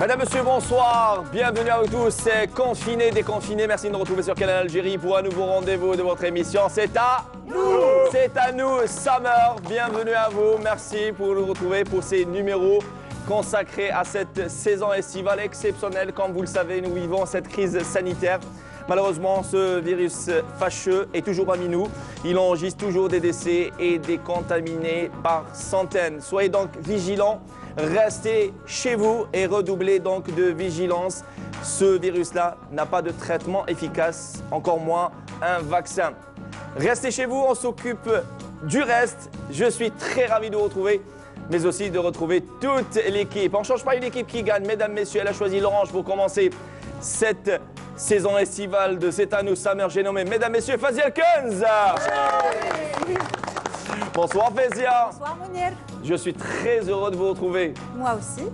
Madame, monsieur, bonsoir. Bienvenue à vous tous. C'est Confiné, Déconfiné. Merci de nous retrouver sur Canal Algérie pour un nouveau rendez-vous de votre émission. C'est à nous. C'est à nous, Summer. Bienvenue à vous. Merci pour nous retrouver pour ces numéros consacrés à cette saison estivale exceptionnelle. Comme vous le savez, nous vivons cette crise sanitaire. Malheureusement, ce virus fâcheux est toujours parmi nous. Il enregistre toujours des décès et des contaminés par centaines. Soyez donc vigilants. Restez chez vous et redoublez donc de vigilance. Ce virus-là n'a pas de traitement efficace, encore moins un vaccin. Restez chez vous, on s'occupe du reste. Je suis très ravi de vous retrouver, mais aussi de retrouver toute l'équipe. On ne change pas une équipe qui gagne. Mesdames, messieurs, elle a choisi l'orange pour commencer cette saison estivale de C'est à nous Summer. J'ai nommé, mesdames, messieurs, Fazia Kunz. Bonsoir Fazia. Bonsoir Mounir. Je suis très heureux de vous retrouver. Moi aussi.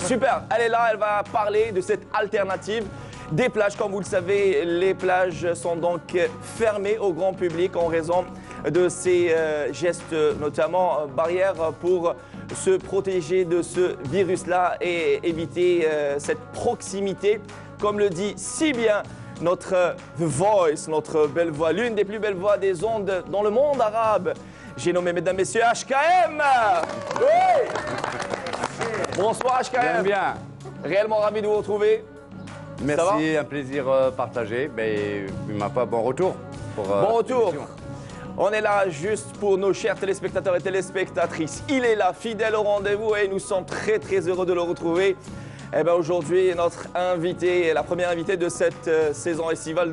Super, elle est là, elle va parler de cette alternative des plages. Comme vous le savez, les plages sont donc fermées au grand public en raison de ces gestes, notamment barrières, pour se protéger de ce virus-là et éviter cette proximité. Comme le dit si bien notre The Voice, notre belle voix, l'une des plus belles voix des ondes dans le monde arabe. J'ai nommé, mesdames, messieurs, HKM. Oui. Bonsoir HKM. Bien. Réellement ravi de vous retrouver. Merci, un plaisir partagé. Mais il m'a pas bon retour. Bon retour. On est là juste pour nos chers téléspectateurs et téléspectatrices. Il est là, fidèle au rendez-vous et nous sommes très très heureux de le retrouver. Eh bien aujourd'hui, notre invité, la première invitée de cette saison estivale,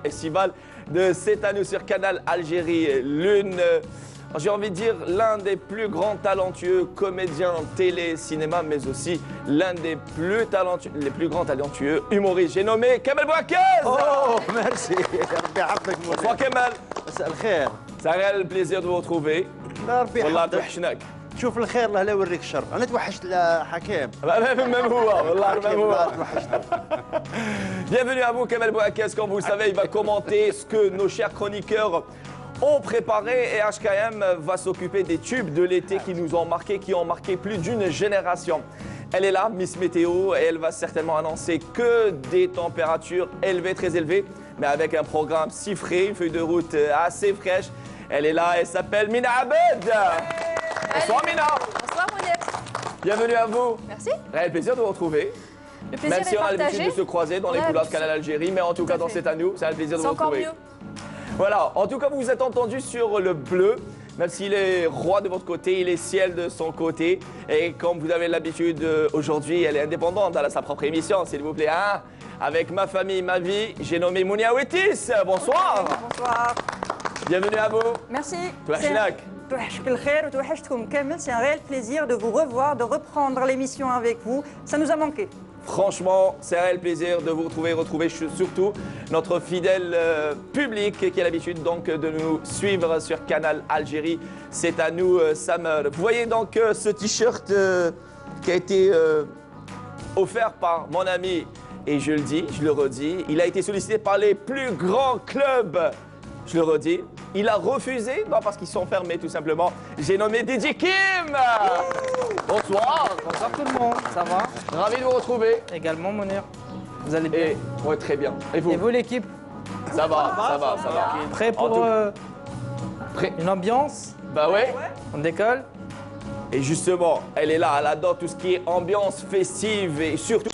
estivale de C'est à nous sur Canal Algérie. J'ai envie de dire, l'un des plus grands talentueux comédiens télé, cinéma, mais aussi l'un des plus grands talentueux humoristes. J'ai nommé Kamel Bouakez. Oh, merci. Bonsoir Kamel. مساء الخير. C'est un réel plaisir de vous retrouver. ربي والله يحفظك. توحشناك. شوف الخير الله لا يوريك الشر. انا توحشت حكيم. Même هو والله même حكيم هو. توحشت. Bienvenue à vous, Kamel Bouakez. Comme vous le savez, il va commenter ce que nos chers chroniqueurs ont préparé et HKM va s'occuper des tubes de l'été qui nous ont marqué, qui ont marqué plus d'une génération. Elle est là, Miss Météo, et elle va certainement annoncer que des températures élevées, très élevées, mais avec un programme si frais, une feuille de route assez fraîche. Elle est là, elle s'appelle Mina Abed. Bonsoir Mina. Bonsoir Mounir. Bienvenue à vous. Merci. Réel plaisir de vous retrouver. Le plaisir Même si est on a l'habitude partagé. de se croiser dans les couloirs de Canal Algérie, mais en tout cas dans C'est à nous, c'est un plaisir de C'est vous encore retrouver. mieux. Voilà, en tout cas vous vous êtes entendu sur le bleu, même s'il est roi de votre côté, il est ciel de son côté. Et comme vous avez l'habitude, aujourd'hui elle est indépendante, elle a sa propre émission, s'il vous plaît. Hein, avec ma famille, ma vie, j'ai nommé Mounia Ouetis. Bonsoir. Bonsoir. Bienvenue à vous. Merci. Touachnak. C'est un réel plaisir de vous revoir, de reprendre l'émission avec vous. Ça nous a manqué. Franchement, c'est un réel plaisir de vous retrouver surtout notre fidèle public qui a l'habitude donc de nous suivre sur Canal Algérie. C'est à nous, Summer. Vous voyez donc ce t-shirt qui a été offert par mon ami, et je le dis, je le redis, il a été sollicité par les plus grands clubs. Je le redis, il a refusé, non parce qu'ils sont fermés tout simplement. J'ai nommé DJ Kim. Bonsoir. Bonsoir tout le monde, ça va? Ravi de vous retrouver. Également Mounir. Vous allez bien? Et ouais, très bien. Et vous? Et vous l'équipe? Ça va, ça va, ça va. Prêt En pour tout- Prêt. une ambiance? Bah ouais. On décolle? Et justement, elle est là, elle adore tout ce qui est ambiance festive et surtout.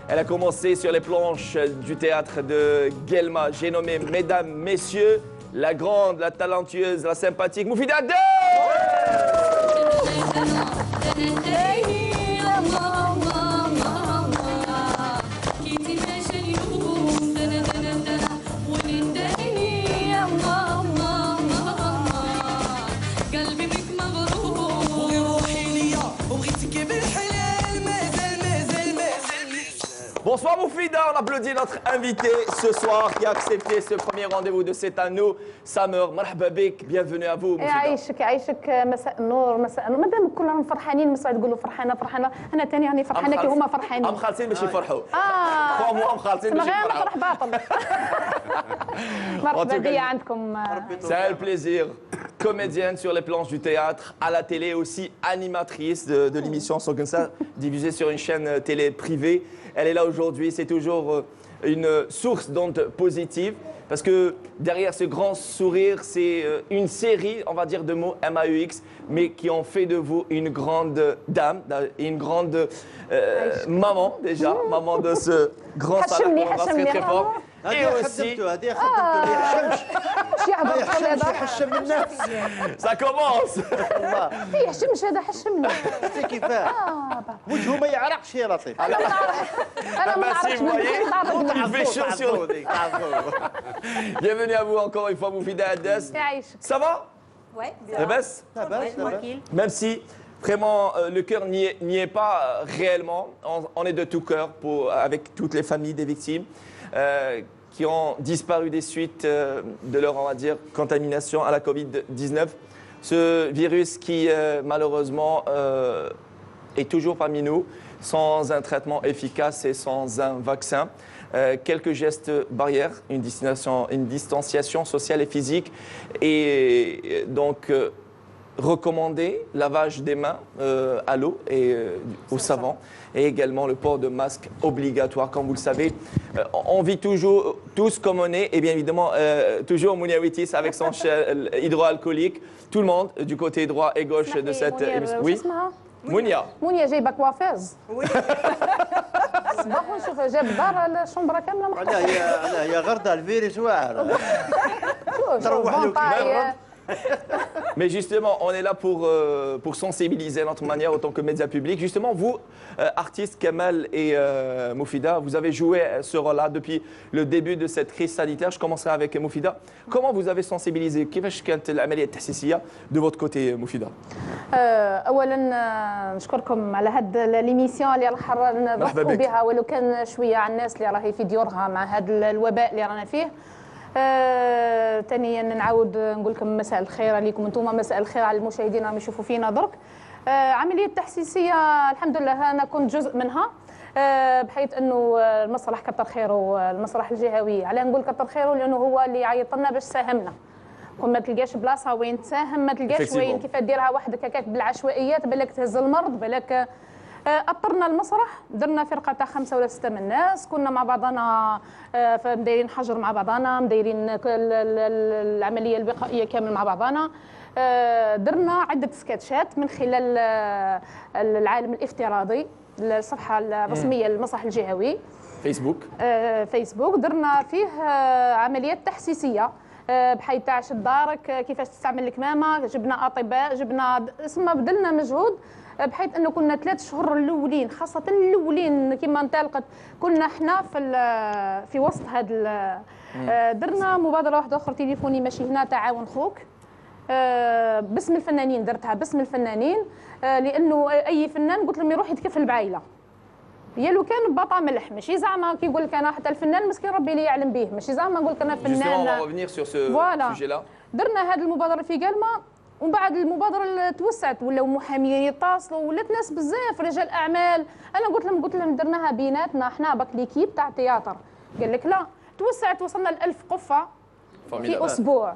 Elle a commencé sur les planches du théâtre de Guelma. J'ai nommé, mesdames, messieurs, la grande, la talentueuse, la sympathique Moufida Adel. Bonsoir Moufida, on applaudit notre invité ce soir qui a accepté ce premier rendez-vous de C'est à nous, Summer. Marhaba bik, bienvenue à vous Moufida. يعيشك مساء النور مساء النور مادام كلهم فرحانين مساء تقولوا فرحانه فرحانه انا ثاني راني فرحانه كي هما فرحانين ام خالصين باش يفرحوا. اه هم خالصين باش غير يفرحوا. فرح باطل مرحبا بيا عندكم C'est un plaisir comédienne sur les planches du théâtre, à la télé, aussi animatrice de l'émission Sans comme ça, diffusée sur une chaîne télé privée. Elle est là aujourd'hui, c'est toujours une source d'ondes positives. Parce que derrière ce grand sourire, c'est une série, on va dire, de mots MAUX, mais qui ont fait de vous une grande dame, une grande maman déjà, maman de ce grand salon qu'on embrasse très très fort. Et aussi, هذه خدمته ما يحشمش واش يعبر ما يحشمش هذا يحشم الناس ça commence. والله ما يحشمش هذا حشمني شتي كيفاه وجهه ما يعرقش يا لطيف انا ما نعرفش انا ما Merci, نعرفش vous من voyez. فين نعرف Il fait chaud sur تعرفوا ذيك تعرفوا Bienvenue à vous encore une fois, Moufida Hadès. يعيشك Ça va? Ouais, Ça va? لاباس tranquille. Même si vraiment le cœur n'y est pas réellement, on est de tout cœur avec toutes les familles des victimes qui ont disparu des suites de leur, on va dire, contamination à la Covid-19. Ce virus qui malheureusement est toujours parmi nous, sans un traitement efficace et sans un vaccin. Quelques gestes barrières, une distanciation sociale et physique, et donc recommander lavage des mains à l'eau et au savon, et également le port de masque obligatoire. Comme vous le savez, on vit toujours tous comme on est, et bien évidemment toujours Mouniawitis avec son hydroalcoolique. Tout le monde du côté droit et gauche de cette émission. وش Oui, اسمها؟ Mounia. منيا جايبه كوافيز صباح ونشوف جاب دار الشمبره كامله علاه هي غرده الفيروس واعر شوف تروح له فامباير. Mais justement, on est là pour sensibiliser à notre manière en tant que média public. Justement, vous, artistes Kamel et Moufida, vous avez joué ce rôle-là depuis le début de cette crise sanitaire. Je commencerai avec Moufida. Comment vous avez sensibilisé كيفاش كانت العملية التحسيسية de votre côté, Moufida? اولا نشكركم على هاد ليميسيون اللي راح مرحبا نضحكوا بك. بها ولو كان شويه على الناس اللي راهي في ديورها مع هذا الوباء اللي رانا فيه. ثانيا نعاود نقول لكم مساء الخير عليكم انتم، مساء الخير على المشاهدين راهم يشوفوا فينا درك. عمليه تحسيسيه الحمد لله انا كنت جزء منها، بحيث انه المسرح كتر خيره، المسرح الجهوي. علاه نقول كتر خيره لانه هو اللي عيط لنا باش ساهمنا. ما تلقاش بلاصه وين تساهم، ما تلقاش وين كيف ديرها وحدك هكاك بالعشوائيات، بالك تهز المرض، بالك اطرنا المسرح، درنا فرقه تاع 5 ولا 6 من الناس، كنا مع بعضنا مدايرين حجر مع بعضنا، مدايرين العمليه الوقائيه كامل مع بعضنا. درنا عده سكتشات من خلال العالم الافتراضي، الصفحه الرسميه للمسرح الجهوي فيسبوك. درنا فيه عمليات تحسيسيه بحيث تاع شد دارك، كيفاش تستعمل الكمامه، جبنا اطباء، جبنا اسمها بذلنا مجهود بحيث انه كنا 3 شهور الاولين، خاصه الاولين كما انطلقت كنا احنا في وسط هذا. درنا مبادره واحده اخرى تليفوني ماشي هنا، تعاون خوك، باسم الفنانين، درتها باسم الفنانين لانه اي فنان قلت لهم يروح يتكفل بعائله، يا لو كان بطا ملح، ماشي زعما كي يقول لك انا حتى الفنان مسكين ربي اللي يعلم به، ماشي زعما نقول لك انا فنان. درنا هذه المبادره في قلمه، ومن بعد المبادره توسعت، ولاو محامين يتصلوا، ولات ناس بزاف رجال اعمال. انا قلت لهم درناها بيناتنا احنا باك ليكيب تاع التياتر، قال لك لا، توسعت، وصلنا ل 1000 قفه في اسبوع.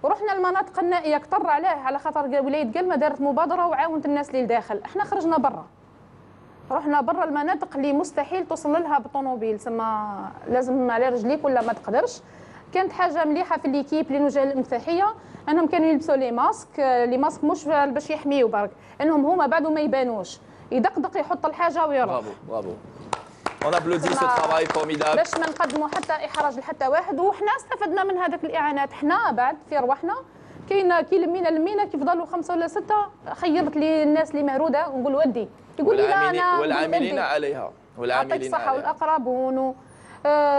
ورحنا المناطق النائيه كتر على خاطر ولايه قلمه دارت مبادره وعاونت الناس اللي لداخل. احنا خرجنا برا، رحنا برا المناطق اللي مستحيل توصل لها بالطوموبيل، سما لازم على رجليك ولا ما تقدرش. كانت حاجه مليحه في الليكيب للوجه الانفتاحيه انهم كانوا يلبسوا لي ماسك مش باش يحميوا برك، انهم هما بعدو ما يبانوش، يدقدق يحط الحاجه ويروح. برافو. On applaudit ce travail formidable. باش ما نقدموا حتى احراج لحتى واحد، وحنا استفدنا من هذاك الاعانات. حنا بعد في رواحنا كاين كي لمينا كي فضلوا 5 ولا 6 خيرت لي الناس اللي مهروده ونقول ودي، يقول لي لا انا والعاملين عليها يعطيك الصحه والاقربون.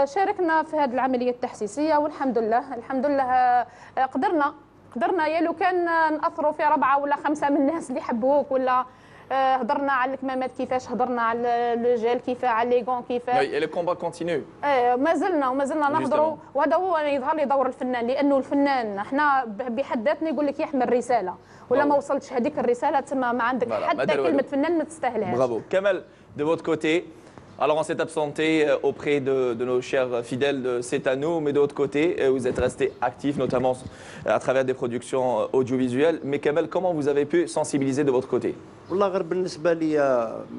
شاركنا في هذه العمليه التحسيسيه، والحمد لله قدرنا يا لو كان ناثروا في 4 ولا 5 من الناس اللي يحبوك، ولا هضرنا على الكمامات كيفاش، هضرنا على الجيل كيفاش، على لي غون كيفاش. لو كومبا كونتينيو. مازلنا نهضروا، وهذا هو يظهر لي دور الفنان، لانه الفنان احنا بحد ذاتنا يقول لك يحمل رساله، ولا ما وصلتش هذيك الرساله تسمى ما عندك حتى كلمه فنان ما تستاهلهاش. Bravo. Kamel, de votre côté, Alors on s'est absenté auprès de nos chers fidèles de C'est à nous, mais de l'autre côté, vous êtes resté actifs, notamment à travers des productions audiovisuelles. Mais Kamel, comment vous avez pu sensibiliser de votre côté? والله غير بالنسبه لي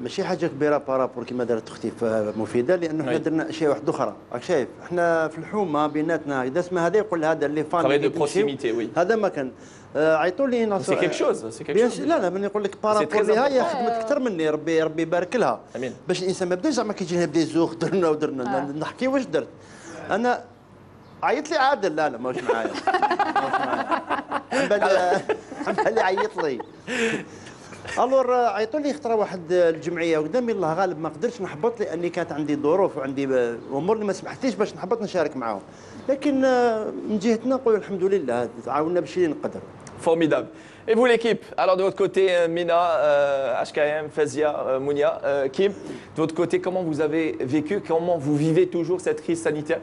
ماشي حاجه كبيره بارابور كما دارت اختي في مفيده لانه احنا درنا اشياء واحده اخرى راك شايف احنا في الحومه بيناتنا اذا اسمها هذا يقول هذا اللي فان Travail de proximité, oui. هذا ما كان عيطوا لي ناس C'est quelque chose, c'est quelque chose. لا من يقول لك بارابور لها هي خدمت اكثر مني ربي يبارك لها امين. باش الانسان ما يبداش زعما كيجي نبدا يزوق درنا ودرنا نحكي واش درت انا عيط لي عادل لا ماهوش معايا عم بالي عيط لي الور عيطوا لي اختار واحد الجمعيه قدامي الله غالب ما قدرتش نحبط لاني كانت عندي ظروف وعندي امور اللي ما سمحتليش باش نحبط نشارك معاهم لكن من جهتنا نقول الحمد لله تعاوننا بشي اللي نقدر. Formidable. Et vous l'équipe? Alors de votre côté, Mina, HKM, Fazia, Mounia, Kim, de votre côté, comment vous avez vécu, comment vous vivez toujours cette crise sanitaire?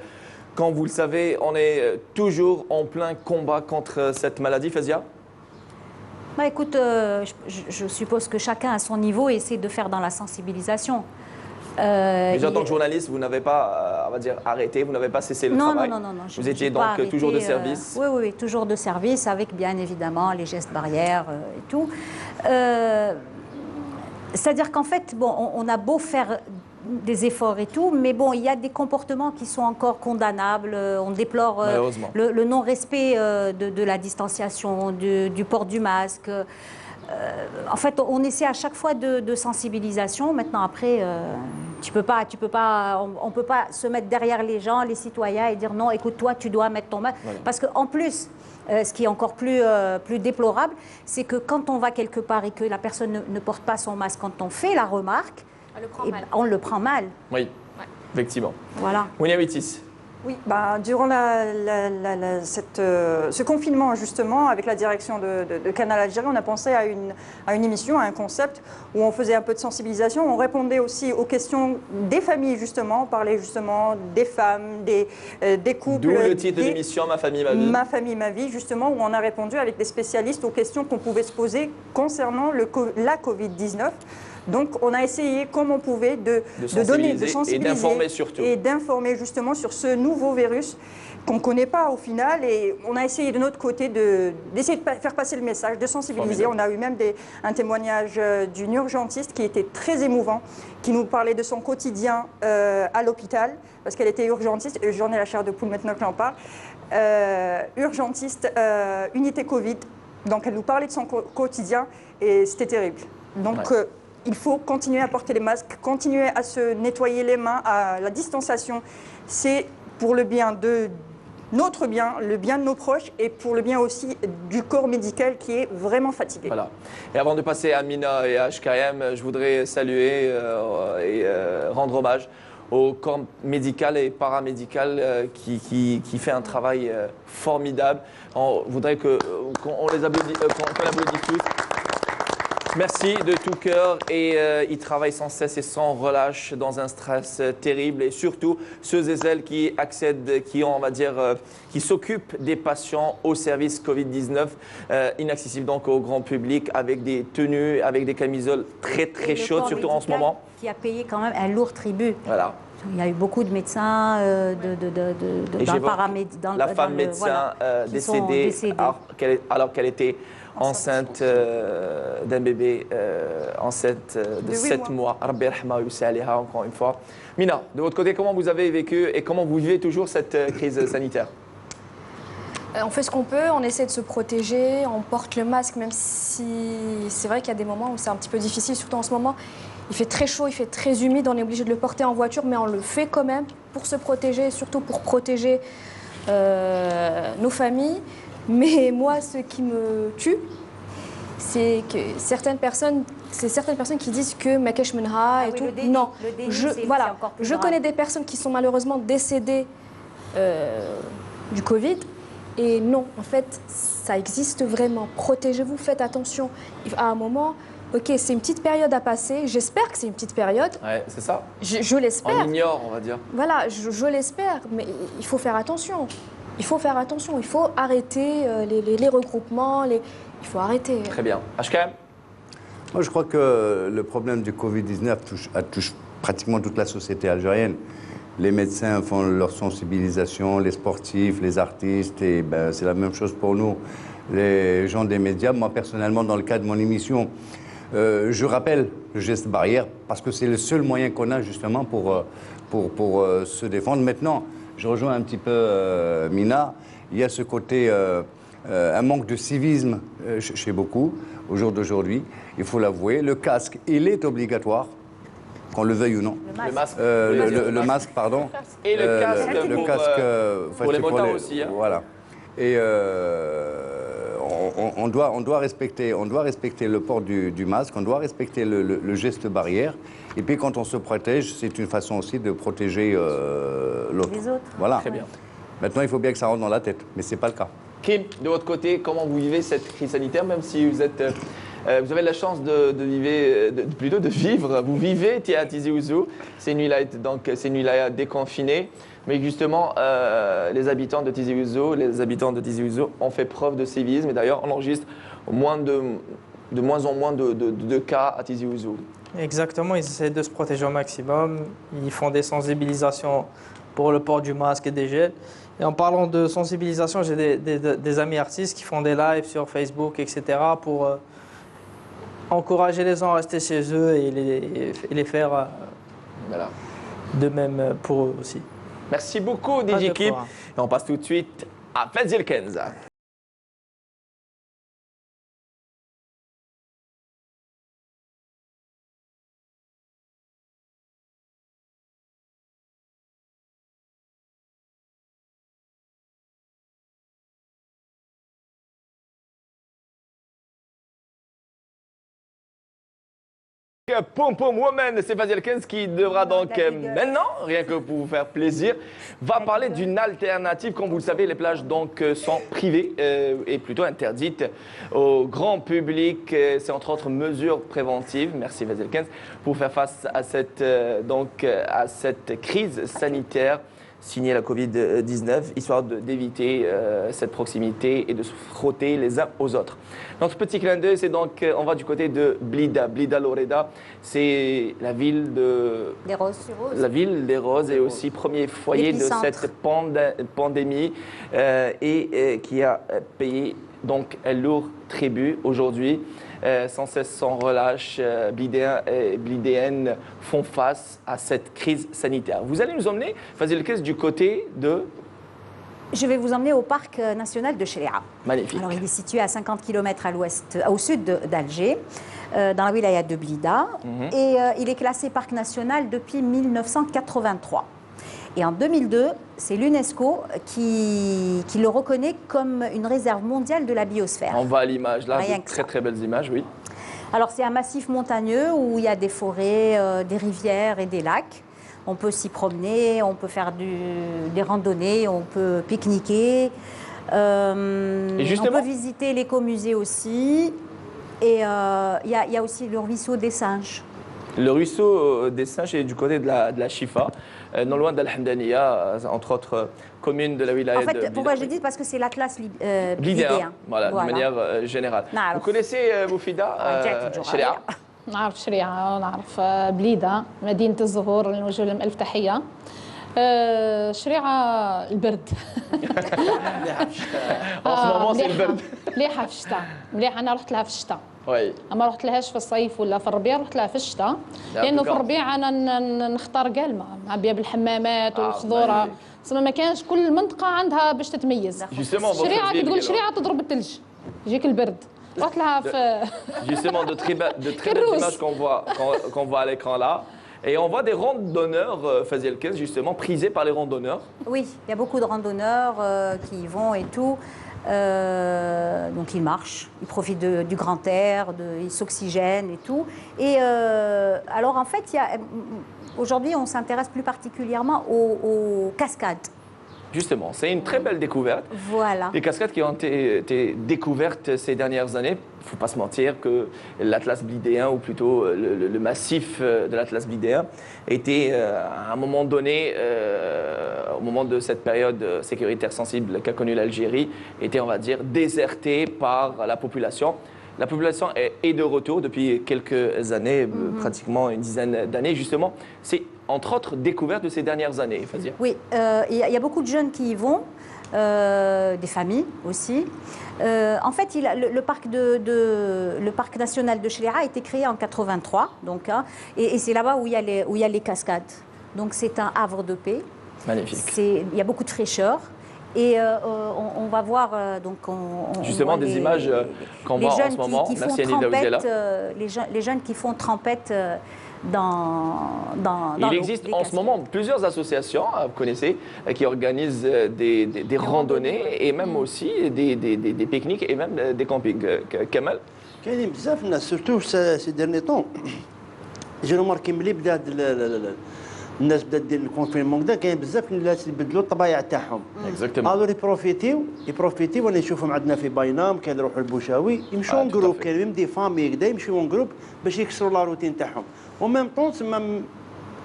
Quand vous le savez, on est toujours en plein combat contre cette maladie, Fazia? Bah écoute, je suppose que chacun à son niveau essaie de faire dans la sensibilisation. Mais en tant que journaliste, vous n'avez pas, on va dire, arrêté, vous n'avez pas cessé le travail. Non. Vous étiez donc toujours de service. Oui, toujours de service, avec bien évidemment les gestes barrières et tout. C'est-à-dire qu'en fait, bon, on a beau faire des efforts et tout, mais bon, il y a des comportements qui sont encore condamnables. On déplore le non-respect de la distanciation, du port du masque. En fait, on essaie à chaque fois de sensibilisation. Maintenant, après, on peut pas se mettre derrière les gens, les citoyens, et dire non, écoute, toi, tu dois mettre ton masque. Voilà. Parce qu'en plus, ce qui est encore plus déplorable, c'est que quand on va quelque part et que la personne ne porte pas son masque, quand on fait la remarque, on le prend mal. Oui, effectivement. Voilà. Mounia Witis. Oui, durant ce confinement, justement, avec la direction de Canal Algérie, on a pensé à une émission, à un concept où on faisait un peu de sensibilisation. On répondait aussi aux questions des familles, justement. On parlait justement des femmes, des couples. D'où le titre de l'émission Ma famille, ma vie. Ma famille, ma vie, justement, où on a répondu avec des spécialistes aux questions qu'on pouvait se poser concernant la Covid-19. Donc, on a essayé, comme on pouvait, de donner, de sensibiliser et d'informer surtout. Et d'informer justement sur ce nouveau virus qu'on ne connaît pas au final. Et on a essayé de notre côté d'essayer de faire passer le message, de sensibiliser. On a eu même un témoignage d'une urgentiste qui était très émouvant, qui nous parlait de son quotidien à l'hôpital, parce qu'elle était urgentiste. J'en ai la chair de poule maintenant que j'en parle. Urgentiste, unité Covid. Donc, elle nous parlait de son quotidien et c'était terrible. Donc, il faut continuer à porter les masques, continuer à se nettoyer les mains, à la distanciation. C'est pour le bien de notre bien, le bien de nos proches et pour le bien aussi du corps médical qui est vraiment fatigué. Voilà. Et avant de passer à Mina et à HKM, je voudrais saluer et rendre hommage au corps médical et paramédical qui fait un travail formidable. On voudrait qu'on les applaudisse, qu'on applaudisse tous. Merci de tout cœur et ils travaillent sans cesse et sans relâche dans un stress terrible et surtout ceux et celles qui accèdent, qui s'occupent des patients au service Covid-19, inaccessible donc au grand public avec des tenues, avec des camisoles très chaudes, surtout en ce moment. Qui a payé quand même un lourd tribut. Voilà. Il y a eu beaucoup de médecins, la femme médecin décédée alors qu'elle était enceinte d'un bébé, enceinte de 7 mois. Rabbi yarhamha wa yusi alayha, encore une fois. Mina, de votre côté, comment vous avez vécu et comment vous vivez toujours cette crise sanitaire? On fait ce qu'on peut, on essaie de se protéger, on porte le masque, même si c'est vrai qu'il y a des moments où c'est un petit peu difficile, surtout en ce moment. Il fait très chaud, il fait très humide, on est obligé de le porter en voiture, mais on le fait quand même pour se protéger, et surtout pour protéger nos familles. Mais moi, ce qui me tue, c'est que certaines personnes qui disent que Makesh Menha et tout. Déni, non, je connais des personnes qui sont malheureusement décédées du Covid. Et non, en fait, ça existe vraiment. Protégez-vous, faites attention. À un moment, ok, c'est une petite période à passer. J'espère que c'est une petite période. Ouais, c'est ça. Je l'espère. On ignore, on va dire. Voilà, je l'espère, mais il faut faire attention. Il faut faire attention, il faut arrêter les regroupements, il faut arrêter. Très bien. HKM? Moi, je crois que le problème du Covid-19 touche pratiquement toute la société algérienne. Les médecins font leur sensibilisation, les sportifs, les artistes, et ben, c'est la même chose pour nous, les gens des médias. Moi, personnellement, dans le cadre de mon émission, je rappelle le geste barrière parce que c'est le seul moyen qu'on a justement pour se défendre. Maintenant, je rejoins un petit peu Mina, il y a ce côté, un manque de civisme chez beaucoup au jour d'aujourd'hui, il faut l'avouer. Le casque, il est obligatoire. Qu'on le veuille ou non. Le masque, pardon. Et le casque, le casque pour les motards aussi. Hein. Voilà. Et on doit respecter le port du masque, on doit respecter le geste barrière. Et puis quand on se protège, c'est une façon aussi de protéger l'autre. Les autres. Voilà. Très bien. Maintenant, il faut bien que ça rentre dans la tête, mais ce n'est pas le cas. Kim, de votre côté, comment vous vivez cette crise sanitaire, même si vous êtes... vous avez la chance de vivre, vous vivez à Tizi Ouzou, c'est une wilaya déconfinée, mais justement les habitants de Tizi Ouzou, ont fait preuve de civisme et d'ailleurs on enregistre de moins en moins de cas à Tizi Ouzou. Exactement, ils essaient de se protéger au maximum, ils font des sensibilisations pour le port du masque et des gels. Et en parlant de sensibilisation, j'ai des amis artistes qui font des lives sur Facebook, etc. pour encourager les gens à rester chez eux et les faire voilà. De même pour eux aussi. Merci beaucoup DJ Kim. Et on passe tout de suite à Fazil Kenza. Pom Pom Woman, c'est Fazil Kenza qui devra donc maintenant, rien que pour vous faire plaisir, va parler d'une alternative. Comme vous le savez, les plages donc sont privées et plutôt interdites au grand public. C'est entre autres mesures préventives. Merci Fazil Kenza pour faire face à cette crise sanitaire signée la Covid-19, histoire d'éviter cette proximité et de se frotter les uns aux autres. Notre petit clin d'œil, c'est donc, on va du côté de Blida. Blida Loreda, c'est la ville des Roses. La ville des Roses et aussi premier foyer de cette pandémie et qui a payé donc un lourd tribut aujourd'hui. Sans cesse, sans relâche, Blidéens et Blidéennes font face à cette crise sanitaire. Vous allez nous emmener, Fazil Kenza, du côté de... Je vais vous emmener au parc national de Chérira. Magnifique. Alors, il est situé à 50 km au sud d'Alger, dans la wilaya de Blida. Et il est classé parc national depuis 1983. Et en 2002, c'est l'UNESCO qui le reconnaît comme une réserve mondiale de la biosphère. On va à l'image, là, de très très belles images, oui. Alors c'est un massif montagneux où il y a des forêts, des rivières et des lacs. On peut s'y promener, on peut faire des randonnées, on peut pique-niquer. On peut visiter l'écomusée aussi. Et il y a aussi le ruisseau des singes. Le ruisseau des singes est du côté de la Chifa, non loin d'Al-Hamdaniya, entre autres communes de la wilaya de Blida. En fait, pourquoi je dis parce que c'est l'Atlas blidéen. Voilà, de manière générale. Vous connaissez Moufida Chérira? نعرف شريعة ونعرف بليدة مدينة الزهور اللي نوجه لهم ألف تحية. شريعة البرد. En ce moment, c'est le برد. مليحة في الشتاء، مليحة أنا رحت لها في الشتاء. Oui. ما رحت لهاش في الصيف ولا في الربيع، رحت لها في الشتاء لأنه في الربيع أنا نختار قالمة معبية بالحمامات والخضورة. ما كانش كل منطقة عندها باش تتميز. شريعة كي تقول شريعة تضرب الثلج، يجيك البرد. Justement, de très belles images qu'on voit à l'écran là. Et on voit des randonneurs, Fazil Kenza, justement, prisés par les randonneurs. Oui, il y a beaucoup de randonneurs qui y vont et tout. Donc ils marchent, ils profitent du grand air, ils s'oxygènent et tout. Et alors en fait, aujourd'hui, on s'intéresse plus particulièrement aux cascades. Justement, c'est une très belle découverte. Voilà. Les cascades qui ont été découvertes ces dernières années, il ne faut pas se mentir que l'Atlas blidéen, ou plutôt le massif de l'Atlas blidéen, était à un moment donné, au moment de cette période sécuritaire sensible qu'a connue l'Algérie, était, on va dire, déserté par la population. La population est de retour depuis quelques années, pratiquement une dizaine d'années, justement. C'est entre autres découverte de ces dernières années, Fazia. Oui, il y a beaucoup de jeunes qui y vont, des familles aussi. En fait, le parc national de Chléra a été créé en 83, donc, hein, et c'est là-bas où il y a les cascades. Donc c'est un havre de paix. Magnifique. Il y a beaucoup de fraîcheur. Et on va voir donc justement des images qu'on voit en ce moment. Merci Annie d'être là. Les jeunes qui font trempette dans il existe en ce moment plusieurs associations, vous connaissez, qui organisent des randonnées et même aussi des pique-niques et même des campings. Kamal? كاينين بزاف الناس سورتو سي ديرني طون جينا ماركي ملي بدا الناس بدات دير الكونفينمون كذا كاين بزاف الناس اللي بدلوا الطبايع تاعهم الور يبروفيتيو وانا نشوفهم عندنا في باينام كاين يروحوا البوشاوي يمشوا جروب كاين ميم دي فامي كذا يمشوا جروب باش يكسروا لا روتين تاعهم وميم طون تسمى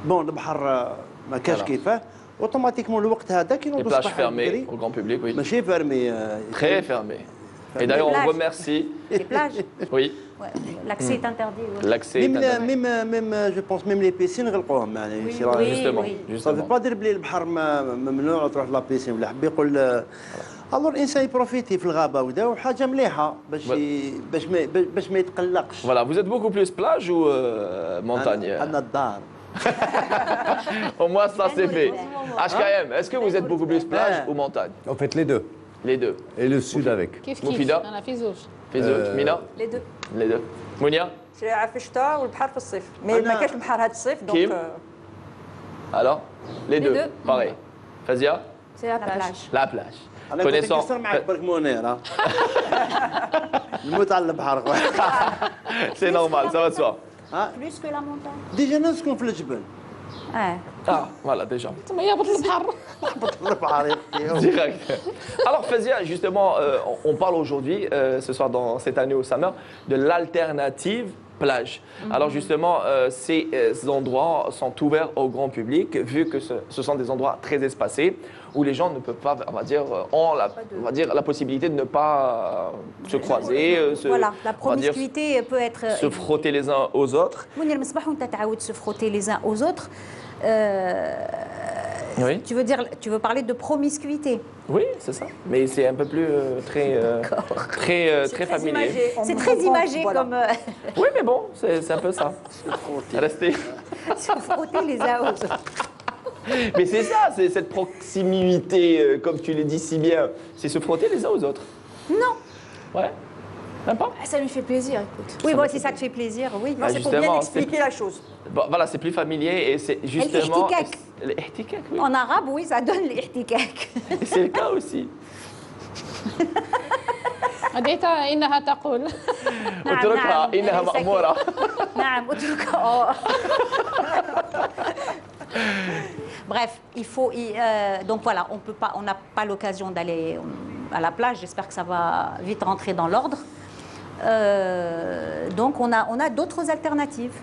بون البحر ما كاش كيفاه اوتوماتيكمون الوقت هذا كي نوضوا الصباح fermées au grand public, oui. ماشي فيرمي très fermé. Et d'ailleurs, on remercie. Les plages. Oui. Ouais, l'accès est interdit. Ouais. L'accès est interdit. Même, je pense, même les piscines غلقوهم يعني. Justement. Ça ne veut pas dire بلي البحر ممنوع تروح لا بيسين ولا حبي يقول الور الانسان يبروفيتي في الغابه ودا وحاجه مليحه باش ما يتقلقش. Voilà, vous êtes beaucoup plus plage ou montagne? أنا الدار. Au moins, ça c'est fait. HKM, est-ce que vous êtes beaucoup plus plage ou montagne? En fait, les deux. Les deux. Et le sud avec. Moufida? في زوج. مينا؟ Les deux. Les deux. Mounia? شارع في الشتاء والبحر في الصيف مي ما كاينش البحر هذا الصيف كيم؟ دونك Alors? Les deux. deux. Pareil. Fazia? C'est la plage. La plage. أنا كنت نكسر معك برك منير نموت على البحر. C'est normal, ça va de soi. Plus que la montagne. ديجا نسكن في الجبل. Ah, voilà, déjà. Direct. Alors, Fazia, justement, on parle aujourd'hui, ce soir dans cette année au Summer, de l'alternative plage. Alors, justement, ces endroits sont ouverts au grand public, vu que ce sont des endroits très espacés, où les gens ne peuvent pas, on va dire, ont la possibilité de ne pas se croiser. Voilà, la promiscuité peut être... Se frotter les uns aux autres. Se frotter les uns aux autres. Oui. Tu veux parler de promiscuité? Oui, c'est ça. Mais c'est un peu plus très familier. C'est très imagé comme... Oui, mais bon, c'est un peu ça. Restez. Se frotter les uns aux autres. Mais c'est ça, c'est cette proximité, comme tu le dis si bien. C'est se frotter les uns aux autres. Non. Ouais. Même pas? Ça lui fait plaisir, écoute. Oui, bon, c'est ça qui fait plaisir, oui. Non, c'est pour bien expliquer la chose. Bon, voilà, c'est plus familier et c'est justement... L'ihtikak. Oui. En arabe, oui, ça donne l'ihtikak. Et c'est le cas aussi. أديتها إنها تقول. اتركها إنها مأمورة. نعم اتركها. Bref, il faut donc voilà, on n'a pas l'occasion d'aller à la plage. J'espère que ça va vite rentrer dans l'ordre. Donc on a d'autres alternatives.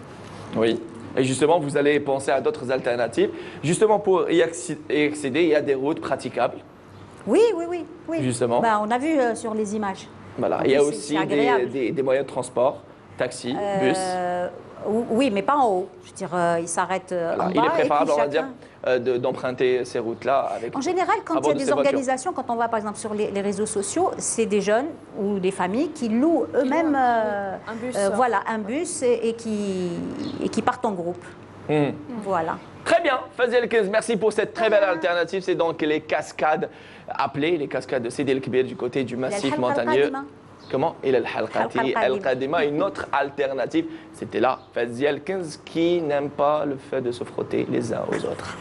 Oui. Et justement, vous allez penser à d'autres alternatives. Justement, pour y accéder, il y a des routes praticables. Oui. Justement. Ben, on a vu sur les images. Voilà. Il y a aussi des moyens de transport, taxi, bus. Oui, mais pas en haut. Je veux dire, il s'arrête en bas. Il est préférable, on va dire, d'emprunter ces routes-là. En général, quand il y a des organisations, quand on va par exemple sur les réseaux sociaux, c'est des jeunes ou des familles qui louent eux-mêmes un bus et qui partent en groupe. Voilà. Très bien, Fazia El Kenz, merci pour cette très belle alternative. C'est donc les cascades appelées, les cascades de Sidi El Kbir du côté du massif montagneux. Comment? Il El Halqati, El Qadima, une autre alternative. C'était là, Fazia El Kenz, qui n'aime pas le fait de se frotter les uns aux autres.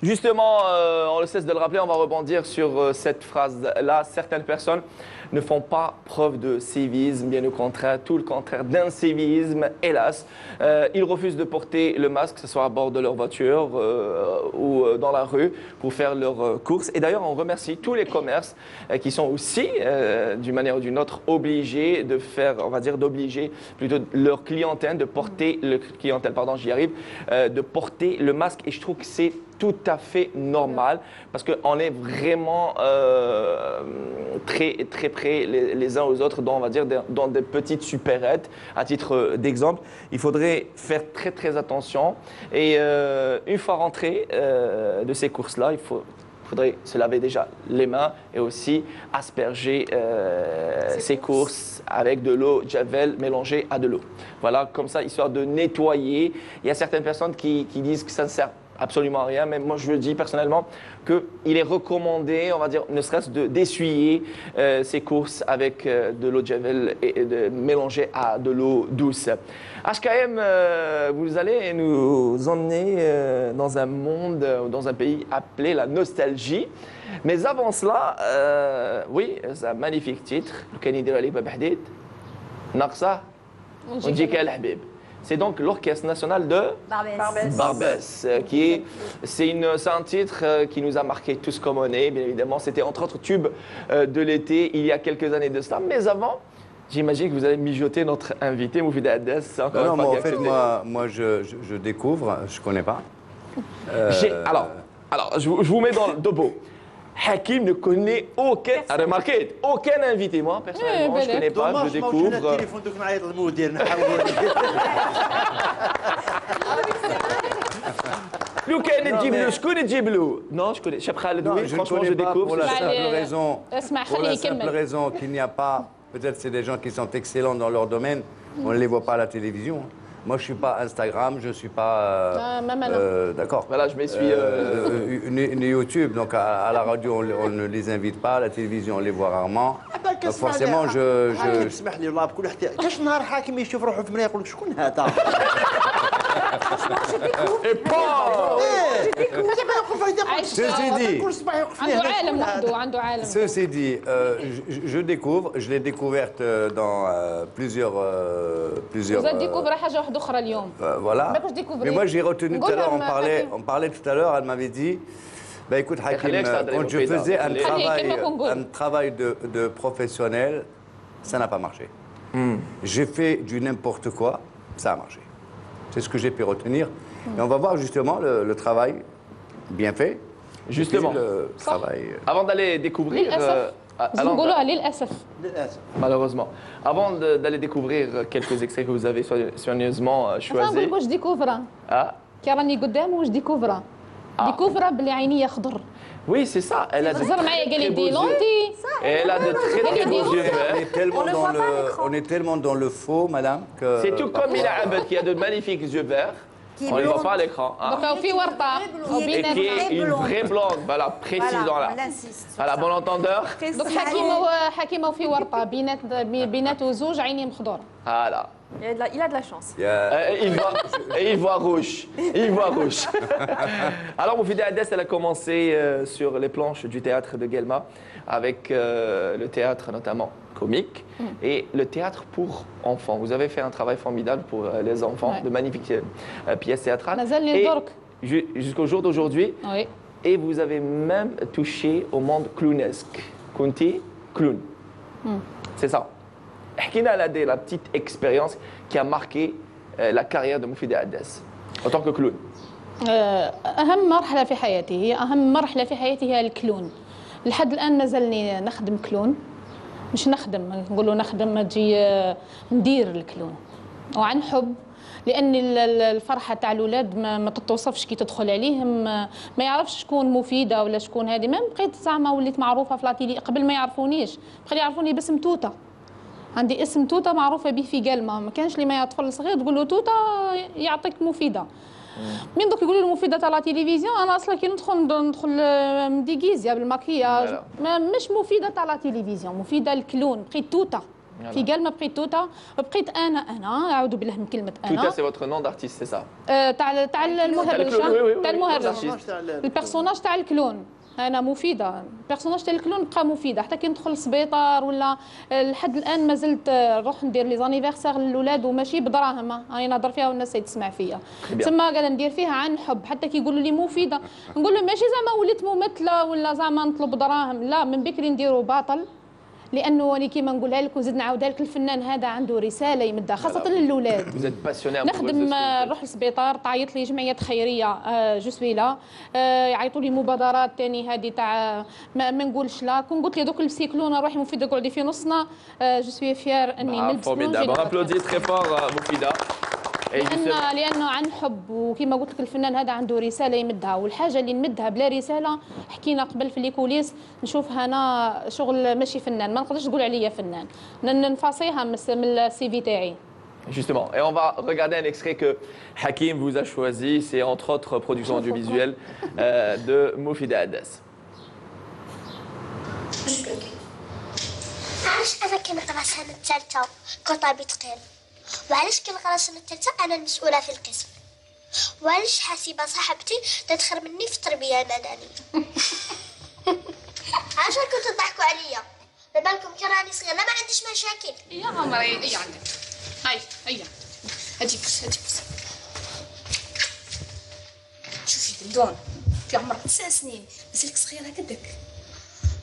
Justement, on ne cesse de le rappeler, on va rebondir sur cette phrase-là. Certaines personnes ne font pas preuve de sévisme, bien au contraire, tout le contraire d'incivisme, hélas. Ils refusent de porter le masque, que ce soit à bord de leur voiture ou dans la rue, pour faire leurs courses. Et d'ailleurs, on remercie tous les commerces qui sont aussi, d'une manière ou d'une autre, obligés de faire, on va dire, d'obliger plutôt leur clientèle de porter, de porter le masque. Et je trouve que c'est tout à fait normal parce qu'on est vraiment très, très près les uns aux autres, on va dire, dans des petites supérettes. À titre d'exemple, il faudrait faire très, très attention. Et une fois rentré de ces courses-là, il faudrait se laver déjà les mains et aussi asperger ces courses avec de l'eau Javel mélangée à de l'eau. Voilà, comme ça, histoire de nettoyer. Il y a certaines personnes qui disent que ça ne sert absolument rien, mais moi je dis personnellement qu'il est recommandé, on va dire, ne serait-ce d'essuyer ces courses avec de l'eau de Javel et mélangée à de l'eau douce. HKM, vous allez nous emmener dans un monde, dans un pays appelé la nostalgie. Mais avant cela, oui, c'est un magnifique titre. C'est donc l'orchestre national de Barbès, c'est un titre qui nous a marqué tous comme on est, bien évidemment. C'était entre autres tubes de l'été il y a quelques années de cela. Mais avant, j'imagine que vous allez mijoter notre invité, Moufida Haddès. Non, moi, en fait, moi je découvre, je ne connais pas. Alors, je vous mets dans le dos. Hakim ne connaît aucun invité. Moi, personnellement, je ne connais pas, je découvre. Non, je connais. Franchement, je découvre. Pour la simple raison qu'il n'y a pas, peut-être c'est des gens qui sont excellents dans leur domaine, on ne les voit pas à la télévision. Moi, je ne suis pas Instagram, je ne suis pas... D'accord. Voilà, je m'essuie... Ni YouTube, donc à la radio, on ne les invite pas, à la télévision, on les voit rarement. Donc forcément, اسمح لي والله بكل احترام كاش نهار حاكم يشوف روحه في المرايه يقول لك شكون هذا Et pas Ceci dit, je découvre, je l'ai découverte dans plusieurs... Vous avez découvert حاجة واحدة أخرى اليوم. Voilà. Mais moi, j'ai retenu tout à l'heure, on parlait tout à l'heure, elle m'avait dit, bah écoute Hakim, quand je faisais un travail de professionnel, ça n'a pas marché. J'ai fait du n'importe quoi, ça a marché. C'est ce que j'ai pu retenir. Et on va voir justement le travail bien fait. Justement. Le travail. Avant d'aller découvrir. Malheureusement. Avant d'aller découvrir quelques extraits que vous avez soigneusement choisis. Je découvre. Ah. كراني قدام واش ديكوفرا ديكوفرا بلي عينيا خضر. Oui, c'est ça. Elle a de très très beaux yeux verts. On est tellement dans le faux, madame, que... C'est tout comme Mila Abed qui a de magnifiques yeux verts. On ne les voit pas à l'écran. Et qui est une vraie blonde, voilà, précise dans la... Voilà, bon entendeur. Donc حكيمة وفي ورطة بينات وزوج عيني مخضر. Voilà. Il a de la chance. Il voit rouge. Il voit rouge. Alors, Moufida Haddès, elle a commencé sur les planches du théâtre de Guelma, avec le théâtre notamment comique et le théâtre pour enfants. Vous avez fait un travail formidable pour les enfants, de magnifiques pièces théâtrales. Et jusqu'au jour d'aujourd'hui. Oui. Et vous avez même touché au monde clownesque. Kunti, clown. C'est ça. Hkina la petite expérience qui a marqué la carrière de Moufida Haddès en tant que clown. أهم مرحلة في حياتي هي أهم مرحلة في حياتي هي الكلون. لحد الآن مازالني نخدم كلون. مش نخدم نقولوا نخدم تجي ندير الكلون. وعن حب لأن الفرحة تاع الأولاد ما تتوصفش كي تدخل عليهم ما يعرفش شكون مفيدة ولا شكون هذه ما بقيت زعما وليت معروفة في لاتيلي قبل ما يعرفونيش بقى يعرفوني باسم توتا. عندي اسم توتا معروفة به في قلمة ما كانش لي ما طفل صغير تقول له توتا يعطيك مفيدة. من دوك يقولوا المفيدة تاع لا تيليفزيون انا اصلا كي ندخل مديكيزيا بالماكياج مش مفيدة تاع لا تيليفزيون مفيدة الكلون بقيت توتا في قلمة بقيت توتا وبقيت انا اعوذ بالله من كلمة انا توتا سي فوتر نون دارتيست سي سا تاع المهرجة تاع المهرجة البيرسوناج تاع الكلون انا مفيده البيرسوناج تاع الكلون نبقى مفيده حتى كي ندخل السبيطار ولا لحد الان مازلت نروح ندير لي زانيفرسير للولاد وماشي بدراهم راني نهضر فيها والناس تسمع فيا تما قاعده ندير فيها عن حب حتى كي يقولوا لي مفيده نقول لهم ماشي زعما وليت ممثله ولا زعما نطلب دراهم لا من بكري نديروا باطل لانه انا كيما نقولها لك ونزيد نعاودها لك الفنان هذا عنده رساله يمدها خاصه للاولاد نخدم نروح للسبيطار تعيط لي جمعيات خيريه جو سوي لا يعيطوا لي مبادرات ثاني هذه تاع ما نقولش لا كون قلت لي دوك البسيكلونه روحي مفيده قعدي في نصنا جو سوي فيير اني نلبس ابلودي تري فور مفيده لانه عن حب وكما قلت لك الفنان هذا عنده رساله يمدها والحاجه اللي نمدها بلا رساله حكينا قبل في ليكوليس نشوفها انا شغل ماشي فنان ما نقدرش تقول عليا فنان نفاصيها من السي في تاعي. Justement, et on va regarder un extrait que Hakim vous a choisi, c'est entre autres production audiovisuelle de Moufida Adas. علاش انا كنقرا السنه الثالثه كطبيب قلب وعلاش كنقرا السنه الثالثه انا المسؤوله في القسم وعلاش حاسبه صاحبتي تدخل مني في التربيه المدنيه علاش كنتوا تضحكوا عليا ببالكم كي راني صغيره ما عنديش مشاكل يا عمري هي عندك هيا هاتي بوس شوفي دندون في عمرك 9 سنين مازالك صغيره هكذاك